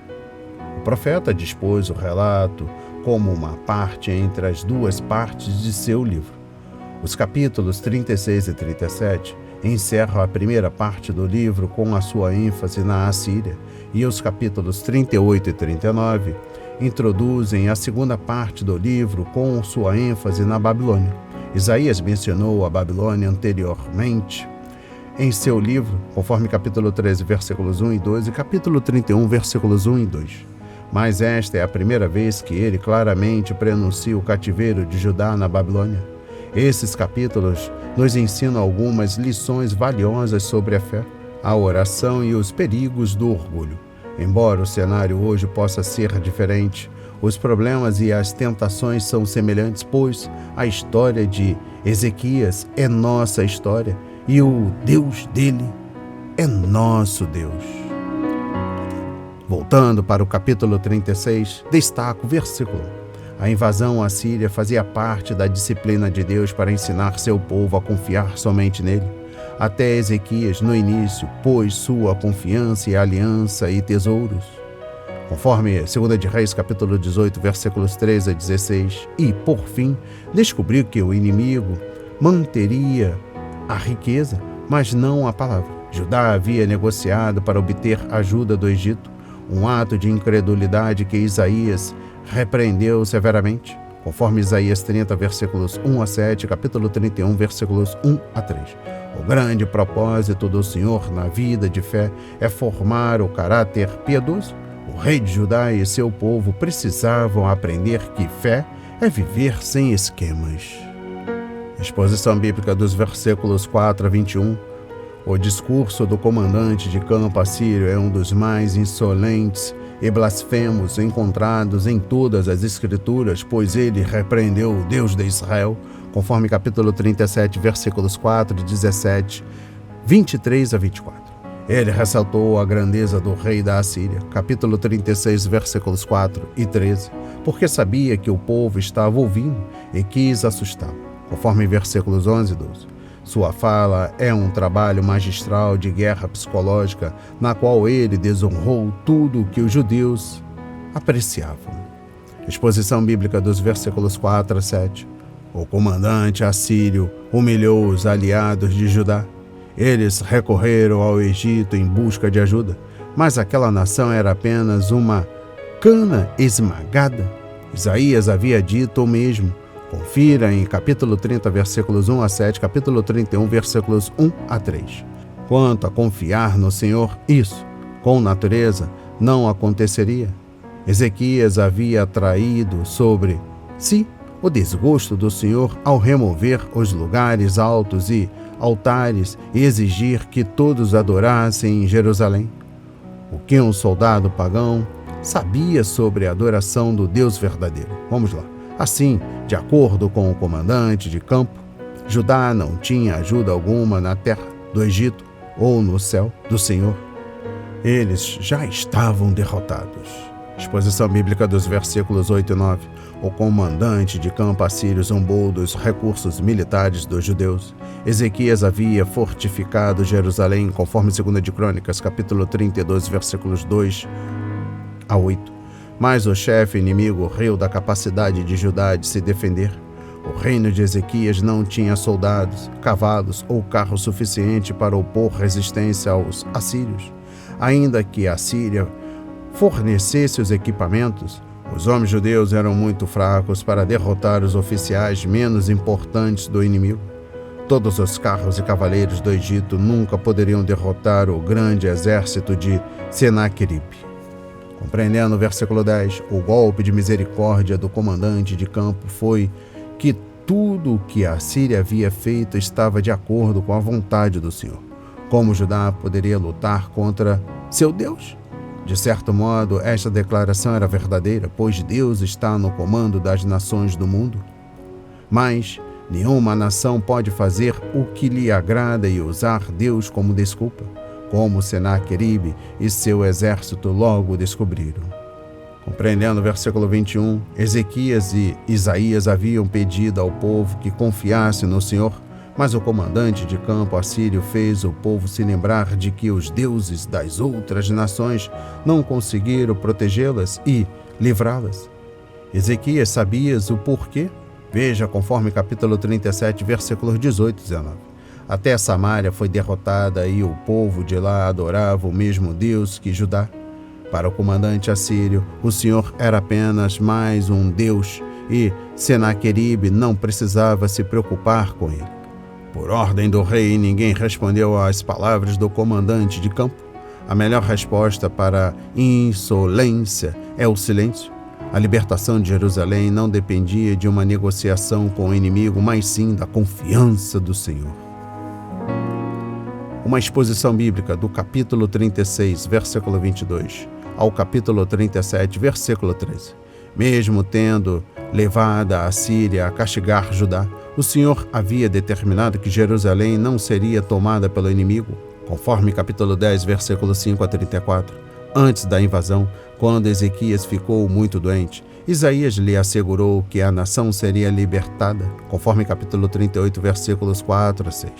O profeta dispôs o relato como uma parte entre as duas partes de seu livro. Os capítulos 36 e 37 encerram a primeira parte do livro com a sua ênfase na Assíria, e os capítulos 38 e 39 introduzem a segunda parte do livro com sua ênfase na Babilônia. Isaías mencionou a Babilônia anteriormente em seu livro, conforme capítulo 13, versículos 1 e 2 e capítulo 31, versículos 1 e 2. Mas esta é a primeira vez que ele claramente prenuncia o cativeiro de Judá na Babilônia. Esses capítulos nos ensinam algumas lições valiosas sobre a fé, a oração e os perigos do orgulho. Embora o cenário hoje possa ser diferente, os problemas e as tentações são semelhantes, pois a história de Ezequias é nossa história e o Deus dele é nosso Deus. Voltando para o capítulo 36, destaco o versículo 1. A invasão à Síria fazia parte da disciplina de Deus para ensinar seu povo a confiar somente nele. Até Ezequias, no início, pôs sua confiança em aliança e tesouros. Conforme 2 de Reis, capítulo 18, versículos 13 a 16. E, por fim, descobriu que o inimigo manteria a riqueza, mas não a palavra. Judá havia negociado para obter ajuda do Egito, um ato de incredulidade que Isaías repreendeu severamente, conforme Isaías 30, versículos 1 a 7, capítulo 31, versículos 1 a 3. O grande propósito do Senhor na vida de fé é formar o caráter piedoso. O rei de Judá e seu povo precisavam aprender que fé é viver sem esquemas. Exposição bíblica dos versículos 4 a 21. O discurso do comandante de campo assírio é um dos mais insolentes e blasfemos encontrados em todas as Escrituras, pois ele repreendeu o Deus de Israel, conforme capítulo 37, versículos 4, 17, 23 a 24. Ele ressaltou a grandeza do rei da Assíria, capítulo 36, versículos 4 e 13, porque sabia que o povo estava ouvindo e quis assustá-lo, conforme versículos 11 e 12. Sua fala é um trabalho magistral de guerra psicológica, na qual ele desonrou tudo o que os judeus apreciavam. Exposição bíblica dos versículos 4 a 7. O comandante assírio humilhou os aliados de Judá. Eles recorreram ao Egito em busca de ajuda, mas aquela nação era apenas uma cana esmagada. Isaías havia dito o mesmo. Confira em capítulo 30, versículos 1 a 7, capítulo 31, versículos 1 a 3. Quanto a confiar no Senhor, isso, com natureza, não aconteceria. Ezequias havia atraído sobre si o desgosto do Senhor ao remover os lugares altos e altares e exigir que todos adorassem em Jerusalém. O que um soldado pagão sabia sobre a adoração do Deus verdadeiro? Vamos lá. Assim, de acordo com o comandante de campo, Judá não tinha ajuda alguma na terra do Egito ou no céu do Senhor. Eles já estavam derrotados. Exposição bíblica dos versículos 8 e 9. O comandante de campo assírio zombou dos recursos militares dos judeus. Ezequias havia fortificado Jerusalém, conforme 2 de Crônicas, capítulo 32, versículos 2 a 8. Mas o chefe inimigo riu da capacidade de Judá de se defender. O reino de Ezequias não tinha soldados, cavalos ou carro suficiente para opor resistência aos assírios. Ainda que a Síria fornecesse os equipamentos, os homens judeus eram muito fracos para derrotar os oficiais menos importantes do inimigo. Todos os carros e cavaleiros do Egito nunca poderiam derrotar o grande exército de Senaqueribe. Compreendendo o versículo 10, o golpe de misericórdia do comandante de campo foi que tudo o que a Síria havia feito estava de acordo com a vontade do Senhor. Como Judá poderia lutar contra seu Deus? De certo modo, esta declaração era verdadeira, pois Deus está no comando das nações do mundo. Mas nenhuma nação pode fazer o que lhe agrada e usar Deus como desculpa, como Senaqueribe e seu exército logo descobriram. Compreendendo o versículo 21, Ezequias e Isaías haviam pedido ao povo que confiasse no Senhor, mas o comandante de campo assírio fez o povo se lembrar de que os deuses das outras nações não conseguiram protegê-las e livrá-las. Ezequias sabia o porquê? Veja conforme capítulo 37, versículos 18 e 19. Até Samaria foi derrotada e o povo de lá adorava o mesmo Deus que Judá. Para o comandante assírio, o Senhor era apenas mais um Deus e Senaqueribe não precisava se preocupar com ele. Por ordem do rei, ninguém respondeu às palavras do comandante de campo. A melhor resposta para a insolência é o silêncio. A libertação de Jerusalém não dependia de uma negociação com o inimigo, mas sim da confiança do Senhor. Uma exposição bíblica do capítulo 36, versículo 22, ao capítulo 37, versículo 13. Mesmo tendo levado a Síria a castigar Judá, o Senhor havia determinado que Jerusalém não seria tomada pelo inimigo, conforme capítulo 10, versículo 5 a 34. Antes da invasão, quando Ezequias ficou muito doente, Isaías lhe assegurou que a nação seria libertada, conforme capítulo 38, versículos 4 a 6.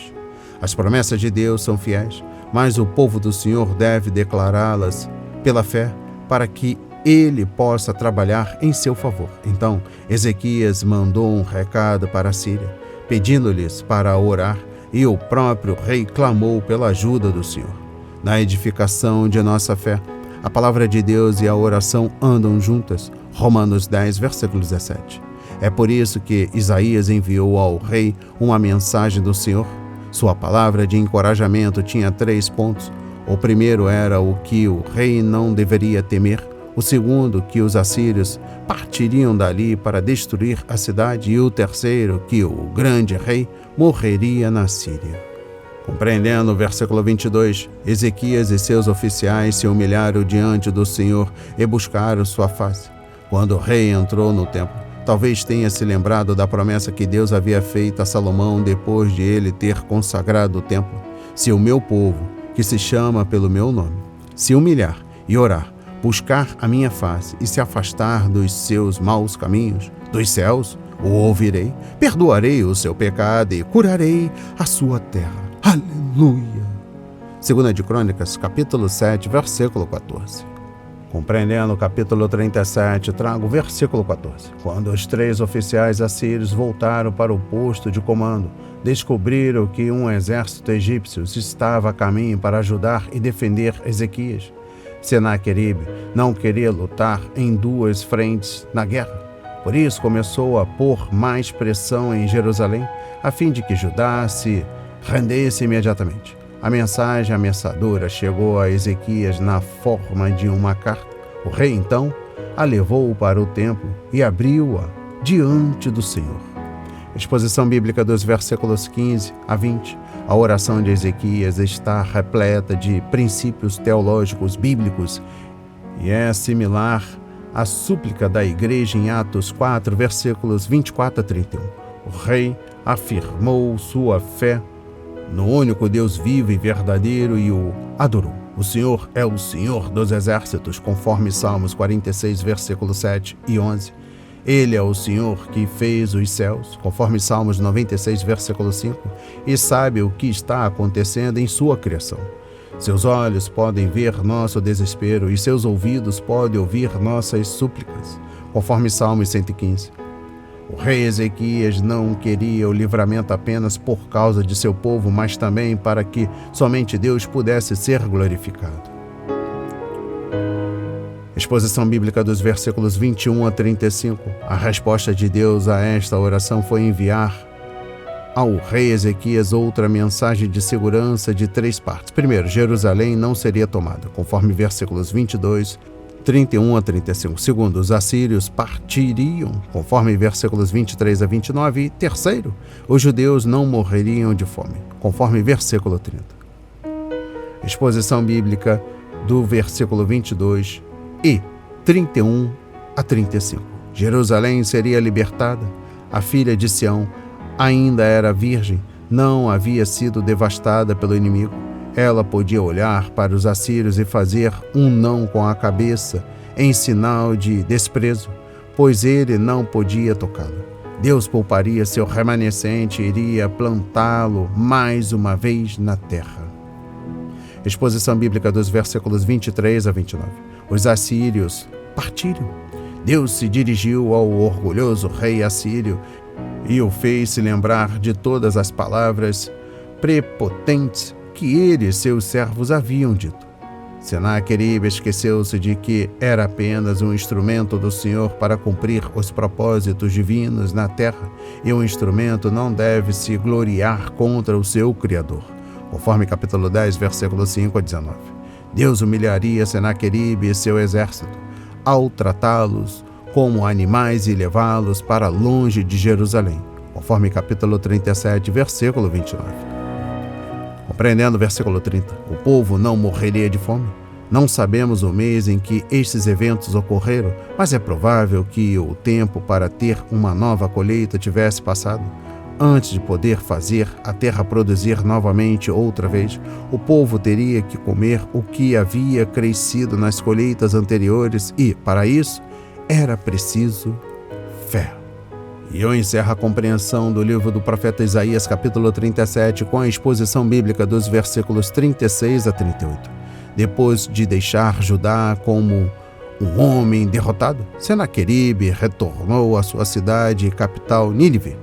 As promessas de Deus são fiéis, mas o povo do Senhor deve declará-las pela fé, para que ele possa trabalhar em seu favor. Então, Ezequias mandou um recado para a Síria, pedindo-lhes para orar, e o próprio rei clamou pela ajuda do Senhor. Na edificação de nossa fé, a palavra de Deus e a oração andam juntas. Romanos 10, versículo 17. É por isso que Isaías enviou ao rei uma mensagem do Senhor. Sua palavra de encorajamento tinha 3 pontos. O primeiro era o que o rei não deveria temer. O segundo, que os assírios partiriam dali para destruir a cidade. E o terceiro, que o grande rei morreria na Síria. Compreendendo o versículo 22, Ezequias e seus oficiais se humilharam diante do Senhor e buscaram sua face. Quando o rei entrou no templo, talvez tenha se lembrado da promessa que Deus havia feito a Salomão depois de ele ter consagrado o templo. Se o meu povo, que se chama pelo meu nome, se humilhar e orar, buscar a minha face e se afastar dos seus maus caminhos, dos céus o ouvirei, perdoarei o seu pecado e curarei a sua terra. Aleluia! 2 de Crônicas, capítulo 7, versículo 14. Compreendendo o capítulo 37, trago o versículo 14. Quando os 3 oficiais assírios voltaram para o posto de comando, descobriram que um exército egípcio estava a caminho para ajudar e defender Ezequias. Senaqueribe não queria lutar em 2 frentes na guerra. Por isso começou a pôr mais pressão em Jerusalém, a fim de que Judá se rendesse imediatamente. A mensagem ameaçadora chegou a Ezequias na forma de uma carta. O rei, então, a levou para o templo e abriu-a diante do Senhor. Exposição bíblica dos versículos 15 a 20. A oração de Ezequias está repleta de princípios teológicos bíblicos e é similar à súplica da igreja em Atos 4, versículos 24 a 31. O rei afirmou sua fé no único Deus vivo e verdadeiro e o adorou. O Senhor é o Senhor dos exércitos, conforme Salmos 46, versículos 7 e 11. Ele é o Senhor que fez os céus, conforme Salmos 96, versículo 5, e sabe o que está acontecendo em sua criação. Seus olhos podem ver nosso desespero e seus ouvidos podem ouvir nossas súplicas, conforme Salmos 115. O rei Ezequias não queria o livramento apenas por causa de seu povo, mas também para que somente Deus pudesse ser glorificado. Exposição bíblica dos versículos 21 a 35. A resposta de Deus a esta oração foi enviar ao rei Ezequias outra mensagem de segurança de 3 partes. Primeiro, Jerusalém não seria tomada, conforme versículos 22, 31 a 35. Segundo, os assírios partiriam, conforme versículos 23 a 29. E terceiro, os judeus não morreriam de fome, conforme versículo 30. Exposição bíblica do versículo 22 e 31 a 35. Jerusalém seria libertada, a filha de Sião ainda era virgem, não havia sido devastada pelo inimigo. Ela podia olhar para os assírios e fazer um não com a cabeça, em sinal de desprezo, pois ele não podia tocá-la. Deus pouparia seu remanescente e iria plantá-lo mais uma vez na terra. Exposição bíblica dos versículos 23 a 29. Os assírios partiram. Deus se dirigiu ao orgulhoso rei assírio e o fez se lembrar de todas as palavras prepotentes que ele e seus servos haviam dito. Senaqueribe esqueceu-se de que era apenas um instrumento do Senhor para cumprir os propósitos divinos na terra, e um instrumento não deve se gloriar contra o seu Criador. Conforme capítulo 10, versículos 5 a 19. Deus humilharia Senaqueribe e seu exército, ao tratá-los como animais e levá-los para longe de Jerusalém. Conforme capítulo 37, versículo 29. Compreendendo o versículo 30, o povo não morreria de fome. Não sabemos o mês em que estes eventos ocorreram, mas é provável que o tempo para ter uma nova colheita tivesse passado. Antes de poder fazer a terra produzir novamente outra vez, o povo teria que comer o que havia crescido nas colheitas anteriores e, para isso, era preciso fé. E eu encerro a compreensão do livro do profeta Isaías, capítulo 37, com a exposição bíblica dos versículos 36 a 38. Depois de deixar Judá como um homem derrotado, Senaqueribe retornou à sua cidade e capital Nínive.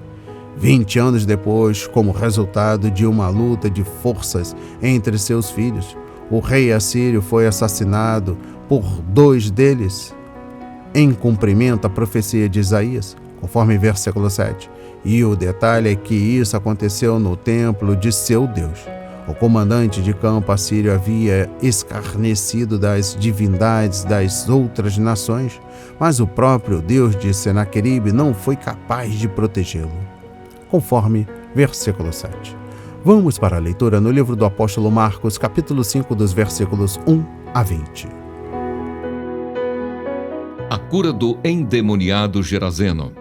20 anos depois, como resultado de uma luta de forças entre seus filhos, o rei assírio foi assassinado por 2 deles, em cumprimento à profecia de Isaías, conforme versículo 7. E o detalhe é que isso aconteceu no templo de seu Deus. O comandante de campo assírio havia escarnecido das divindades das outras nações, mas o próprio Deus de Senaqueribe não foi capaz de protegê-lo. Conforme versículo 7. Vamos para a leitura no livro do apóstolo Marcos, capítulo 5, dos versículos 1 a 20. A cura do endemoniado Gerazeno.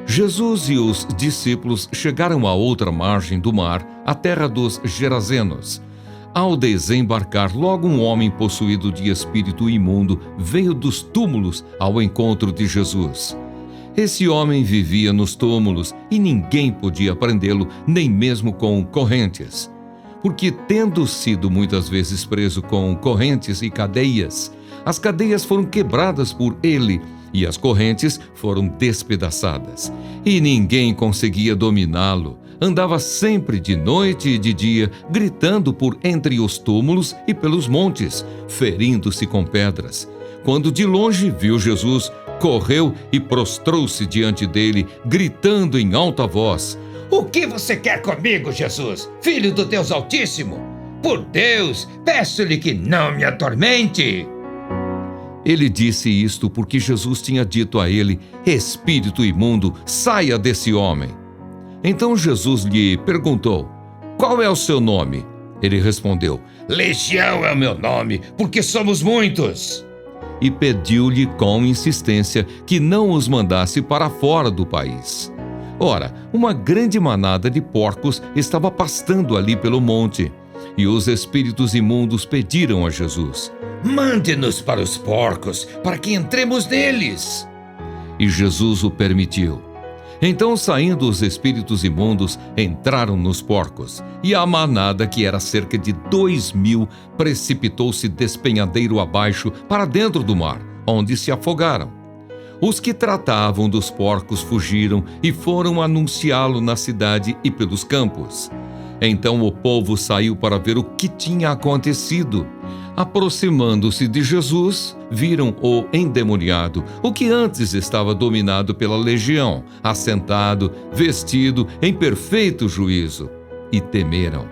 Jesus e os discípulos chegaram à outra margem do mar, a terra dos Gerazenos. Ao desembarcar, logo um homem possuído de espírito imundo veio dos túmulos ao encontro de Jesus. Esse homem vivia nos túmulos e ninguém podia prendê-lo, nem mesmo com correntes. Porque, tendo sido muitas vezes preso com correntes e cadeias, as cadeias foram quebradas por ele e as correntes foram despedaçadas. E ninguém conseguia dominá-lo. Andava sempre de noite e de dia, gritando por entre os túmulos e pelos montes, ferindo-se com pedras. Quando de longe viu Jesus, correu e prostrou-se diante dele, gritando em alta voz: O que você quer comigo, Jesus, Filho do Deus Altíssimo? Por Deus, peço-lhe que não me atormente. Ele disse isto porque Jesus tinha dito a ele: Espírito imundo, saia desse homem. Então Jesus lhe perguntou: Qual é o seu nome? Ele respondeu: Legião é o meu nome, porque somos muitos. E pediu-lhe com insistência que não os mandasse para fora do país. Ora, uma grande manada de porcos estava pastando ali pelo monte, e os espíritos imundos pediram a Jesus: Mande-nos para os porcos, para que entremos neles. E Jesus o permitiu. Então, saindo os espíritos imundos, entraram nos porcos, e a manada, que era cerca de 2.000, precipitou-se despenhadeiro abaixo para dentro do mar, onde se afogaram. Os que tratavam dos porcos fugiram e foram anunciá-lo na cidade e pelos campos. Então o povo saiu para ver o que tinha acontecido. Aproximando-se de Jesus, viram o endemoniado, o que antes estava dominado pela legião, assentado, vestido em perfeito juízo, e temeram.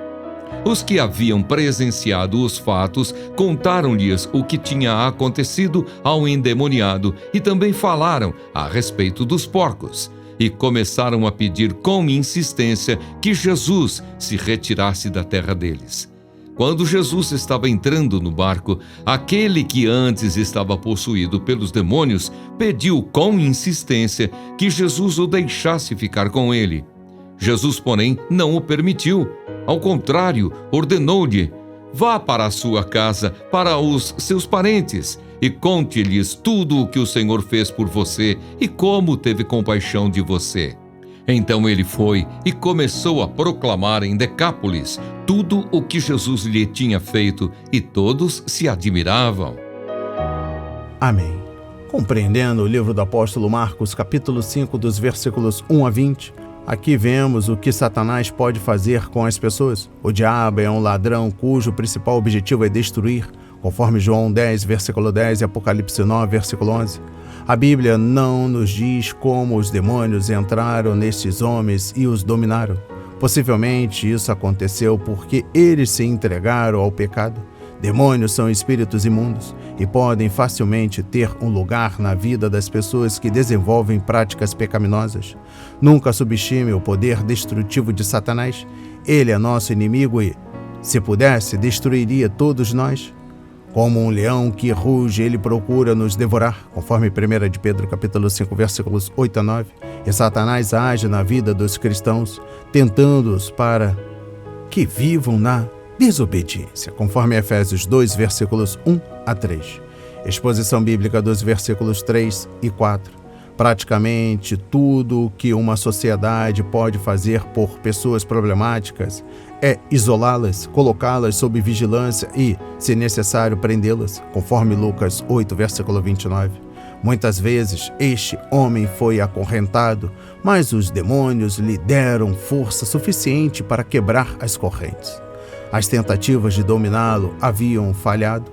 Os que haviam presenciado os fatos contaram-lhes o que tinha acontecido ao endemoniado e também falaram a respeito dos porcos. E começaram a pedir com insistência que Jesus se retirasse da terra deles. Quando Jesus estava entrando no barco, aquele que antes estava possuído pelos demônios pediu com insistência que Jesus o deixasse ficar com ele. Jesus, porém, não o permitiu. Ao contrário, ordenou-lhe: vá para a sua casa, para os seus parentes, e conte-lhes tudo o que o Senhor fez por você e como teve compaixão de você. Então ele foi e começou a proclamar em Decápolis tudo o que Jesus lhe tinha feito, e todos se admiravam. Amém. Compreendendo o livro do apóstolo Marcos, capítulo 5, dos versículos 1 a 20, aqui vemos o que Satanás pode fazer com as pessoas. O diabo é um ladrão cujo principal objetivo é destruir, conforme João 10, versículo 10 e Apocalipse 9, versículo 11. A Bíblia não nos diz como os demônios entraram nestes homens e os dominaram. Possivelmente isso aconteceu porque eles se entregaram ao pecado. Demônios são espíritos imundos e podem facilmente ter um lugar na vida das pessoas que desenvolvem práticas pecaminosas. Nunca subestime o poder destrutivo de Satanás. Ele é nosso inimigo e, se pudesse, destruiria todos nós. Como um leão que ruge, ele procura nos devorar, conforme 1 de Pedro, capítulo 5, versículos 8 a 9. E Satanás age na vida dos cristãos, tentando-os para que vivam na desobediência, conforme Efésios 2, versículos 1 a 3. Exposição bíblica dos versículos 3 e 4. Praticamente tudo o que uma sociedade pode fazer por pessoas problemáticas é isolá-las, colocá-las sob vigilância e, se necessário, prendê-las, conforme Lucas 8, versículo 29. Muitas vezes este homem foi acorrentado, mas os demônios lhe deram força suficiente para quebrar as correntes. As tentativas de dominá-lo haviam falhado.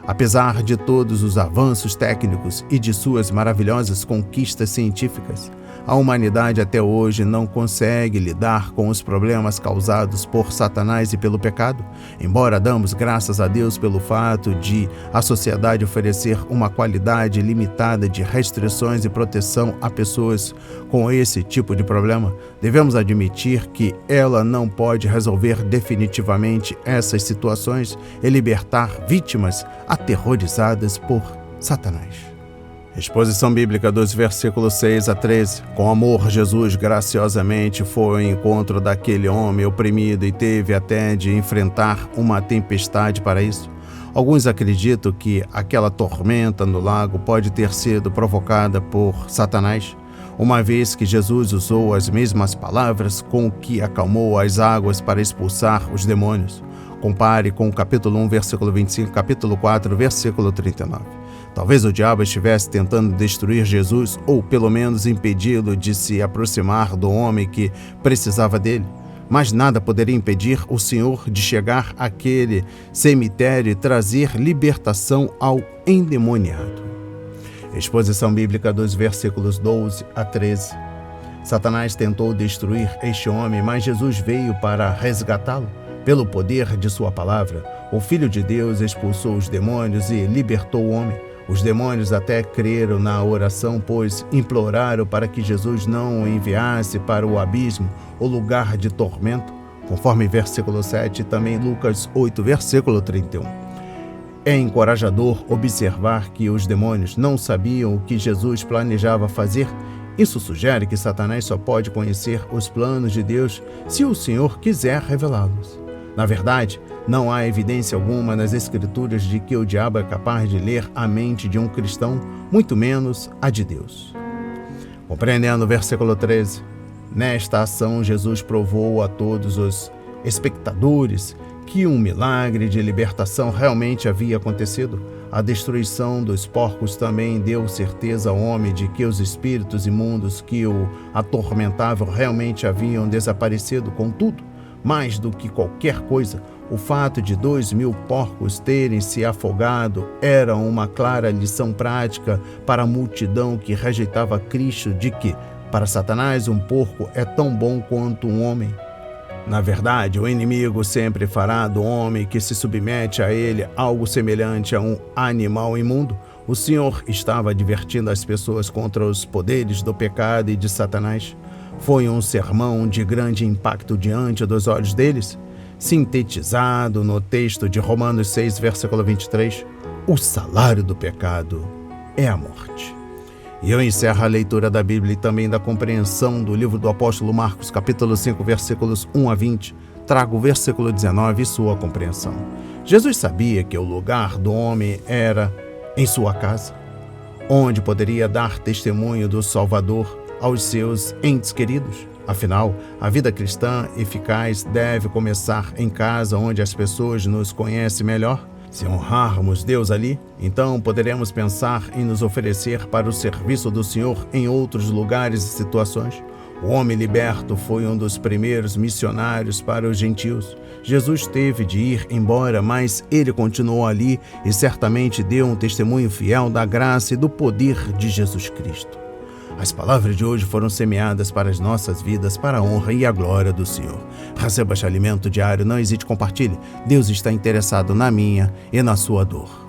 Apesar de todos os avanços técnicos e de suas maravilhosas conquistas científicas, a humanidade até hoje não consegue lidar com os problemas causados por Satanás e pelo pecado, embora damos graças a Deus pelo fato de a sociedade oferecer uma qualidade limitada de restrições e proteção a pessoas com esse tipo de problema. Devemos admitir que ela não pode resolver definitivamente essas situações e libertar vítimas aterrorizadas por Satanás. Exposição bíblica dos versículos 6 a 13. Com amor, Jesus graciosamente foi ao encontro daquele homem oprimido e teve até de enfrentar uma tempestade para isso. Alguns acreditam que aquela tormenta no lago pode ter sido provocada por Satanás, uma vez que Jesus usou as mesmas palavras com que acalmou as águas para expulsar os demônios. Compare com o capítulo 1, versículo 25, capítulo 4, versículo 39. Talvez o diabo estivesse tentando destruir Jesus ou pelo menos impedi-lo de se aproximar do homem que precisava dele. Mas nada poderia impedir o Senhor de chegar àquele cemitério e trazer libertação ao endemoniado. Exposição bíblica dos versículos 12 a 13. Satanás tentou destruir este homem, mas Jesus veio para resgatá-lo. Pelo poder de sua palavra, o Filho de Deus expulsou os demônios e libertou o homem. Os demônios até creram na oração, pois imploraram para que Jesus não o enviasse para o abismo, o lugar de tormento, conforme versículo 7 e também Lucas 8, versículo 31. É encorajador observar que os demônios não sabiam o que Jesus planejava fazer. Isso sugere que Satanás só pode conhecer os planos de Deus se o Senhor quiser revelá-los. Na verdade, não há evidência alguma nas Escrituras de que o diabo é capaz de ler a mente de um cristão, muito menos a de Deus. Compreendendo o versículo 13, nesta ação Jesus provou a todos os espectadores que um milagre de libertação realmente havia acontecido. A destruição dos porcos também deu certeza ao homem de que os espíritos imundos que o atormentavam realmente haviam desaparecido. Contudo, mais do que qualquer coisa, o fato de 2.000 porcos terem se afogado era uma clara lição prática para a multidão que rejeitava Cristo de que, para Satanás, um porco é tão bom quanto um homem. Na verdade, o inimigo sempre fará do homem que se submete a ele algo semelhante a um animal imundo. O Senhor estava advertindo as pessoas contra os poderes do pecado e de Satanás. Foi um sermão de grande impacto diante dos olhos deles, sintetizado no texto de Romanos 6, versículo 23. O salário do pecado é a morte. E eu encerro a leitura da Bíblia e também da compreensão do livro do apóstolo Marcos, capítulo 5, versículos 1 a 20. Trago o versículo 19 e sua compreensão. Jesus sabia que o lugar do homem era em sua casa, onde poderia dar testemunho do Salvador aos seus entes queridos. Afinal, a vida cristã eficaz deve começar em casa, onde as pessoas nos conhecem melhor. Se honrarmos Deus ali, então poderemos pensar em nos oferecer para o serviço do Senhor em outros lugares e situações. O homem liberto foi um dos primeiros missionários para os gentios. Jesus teve de ir embora, mas ele continuou ali e certamente deu um testemunho fiel da graça e do poder de Jesus Cristo. As palavras de hoje foram semeadas para as nossas vidas, para a honra e a glória do Senhor. Receba este alimento diário, não hesite, compartilhe. Deus está interessado na minha e na sua dor.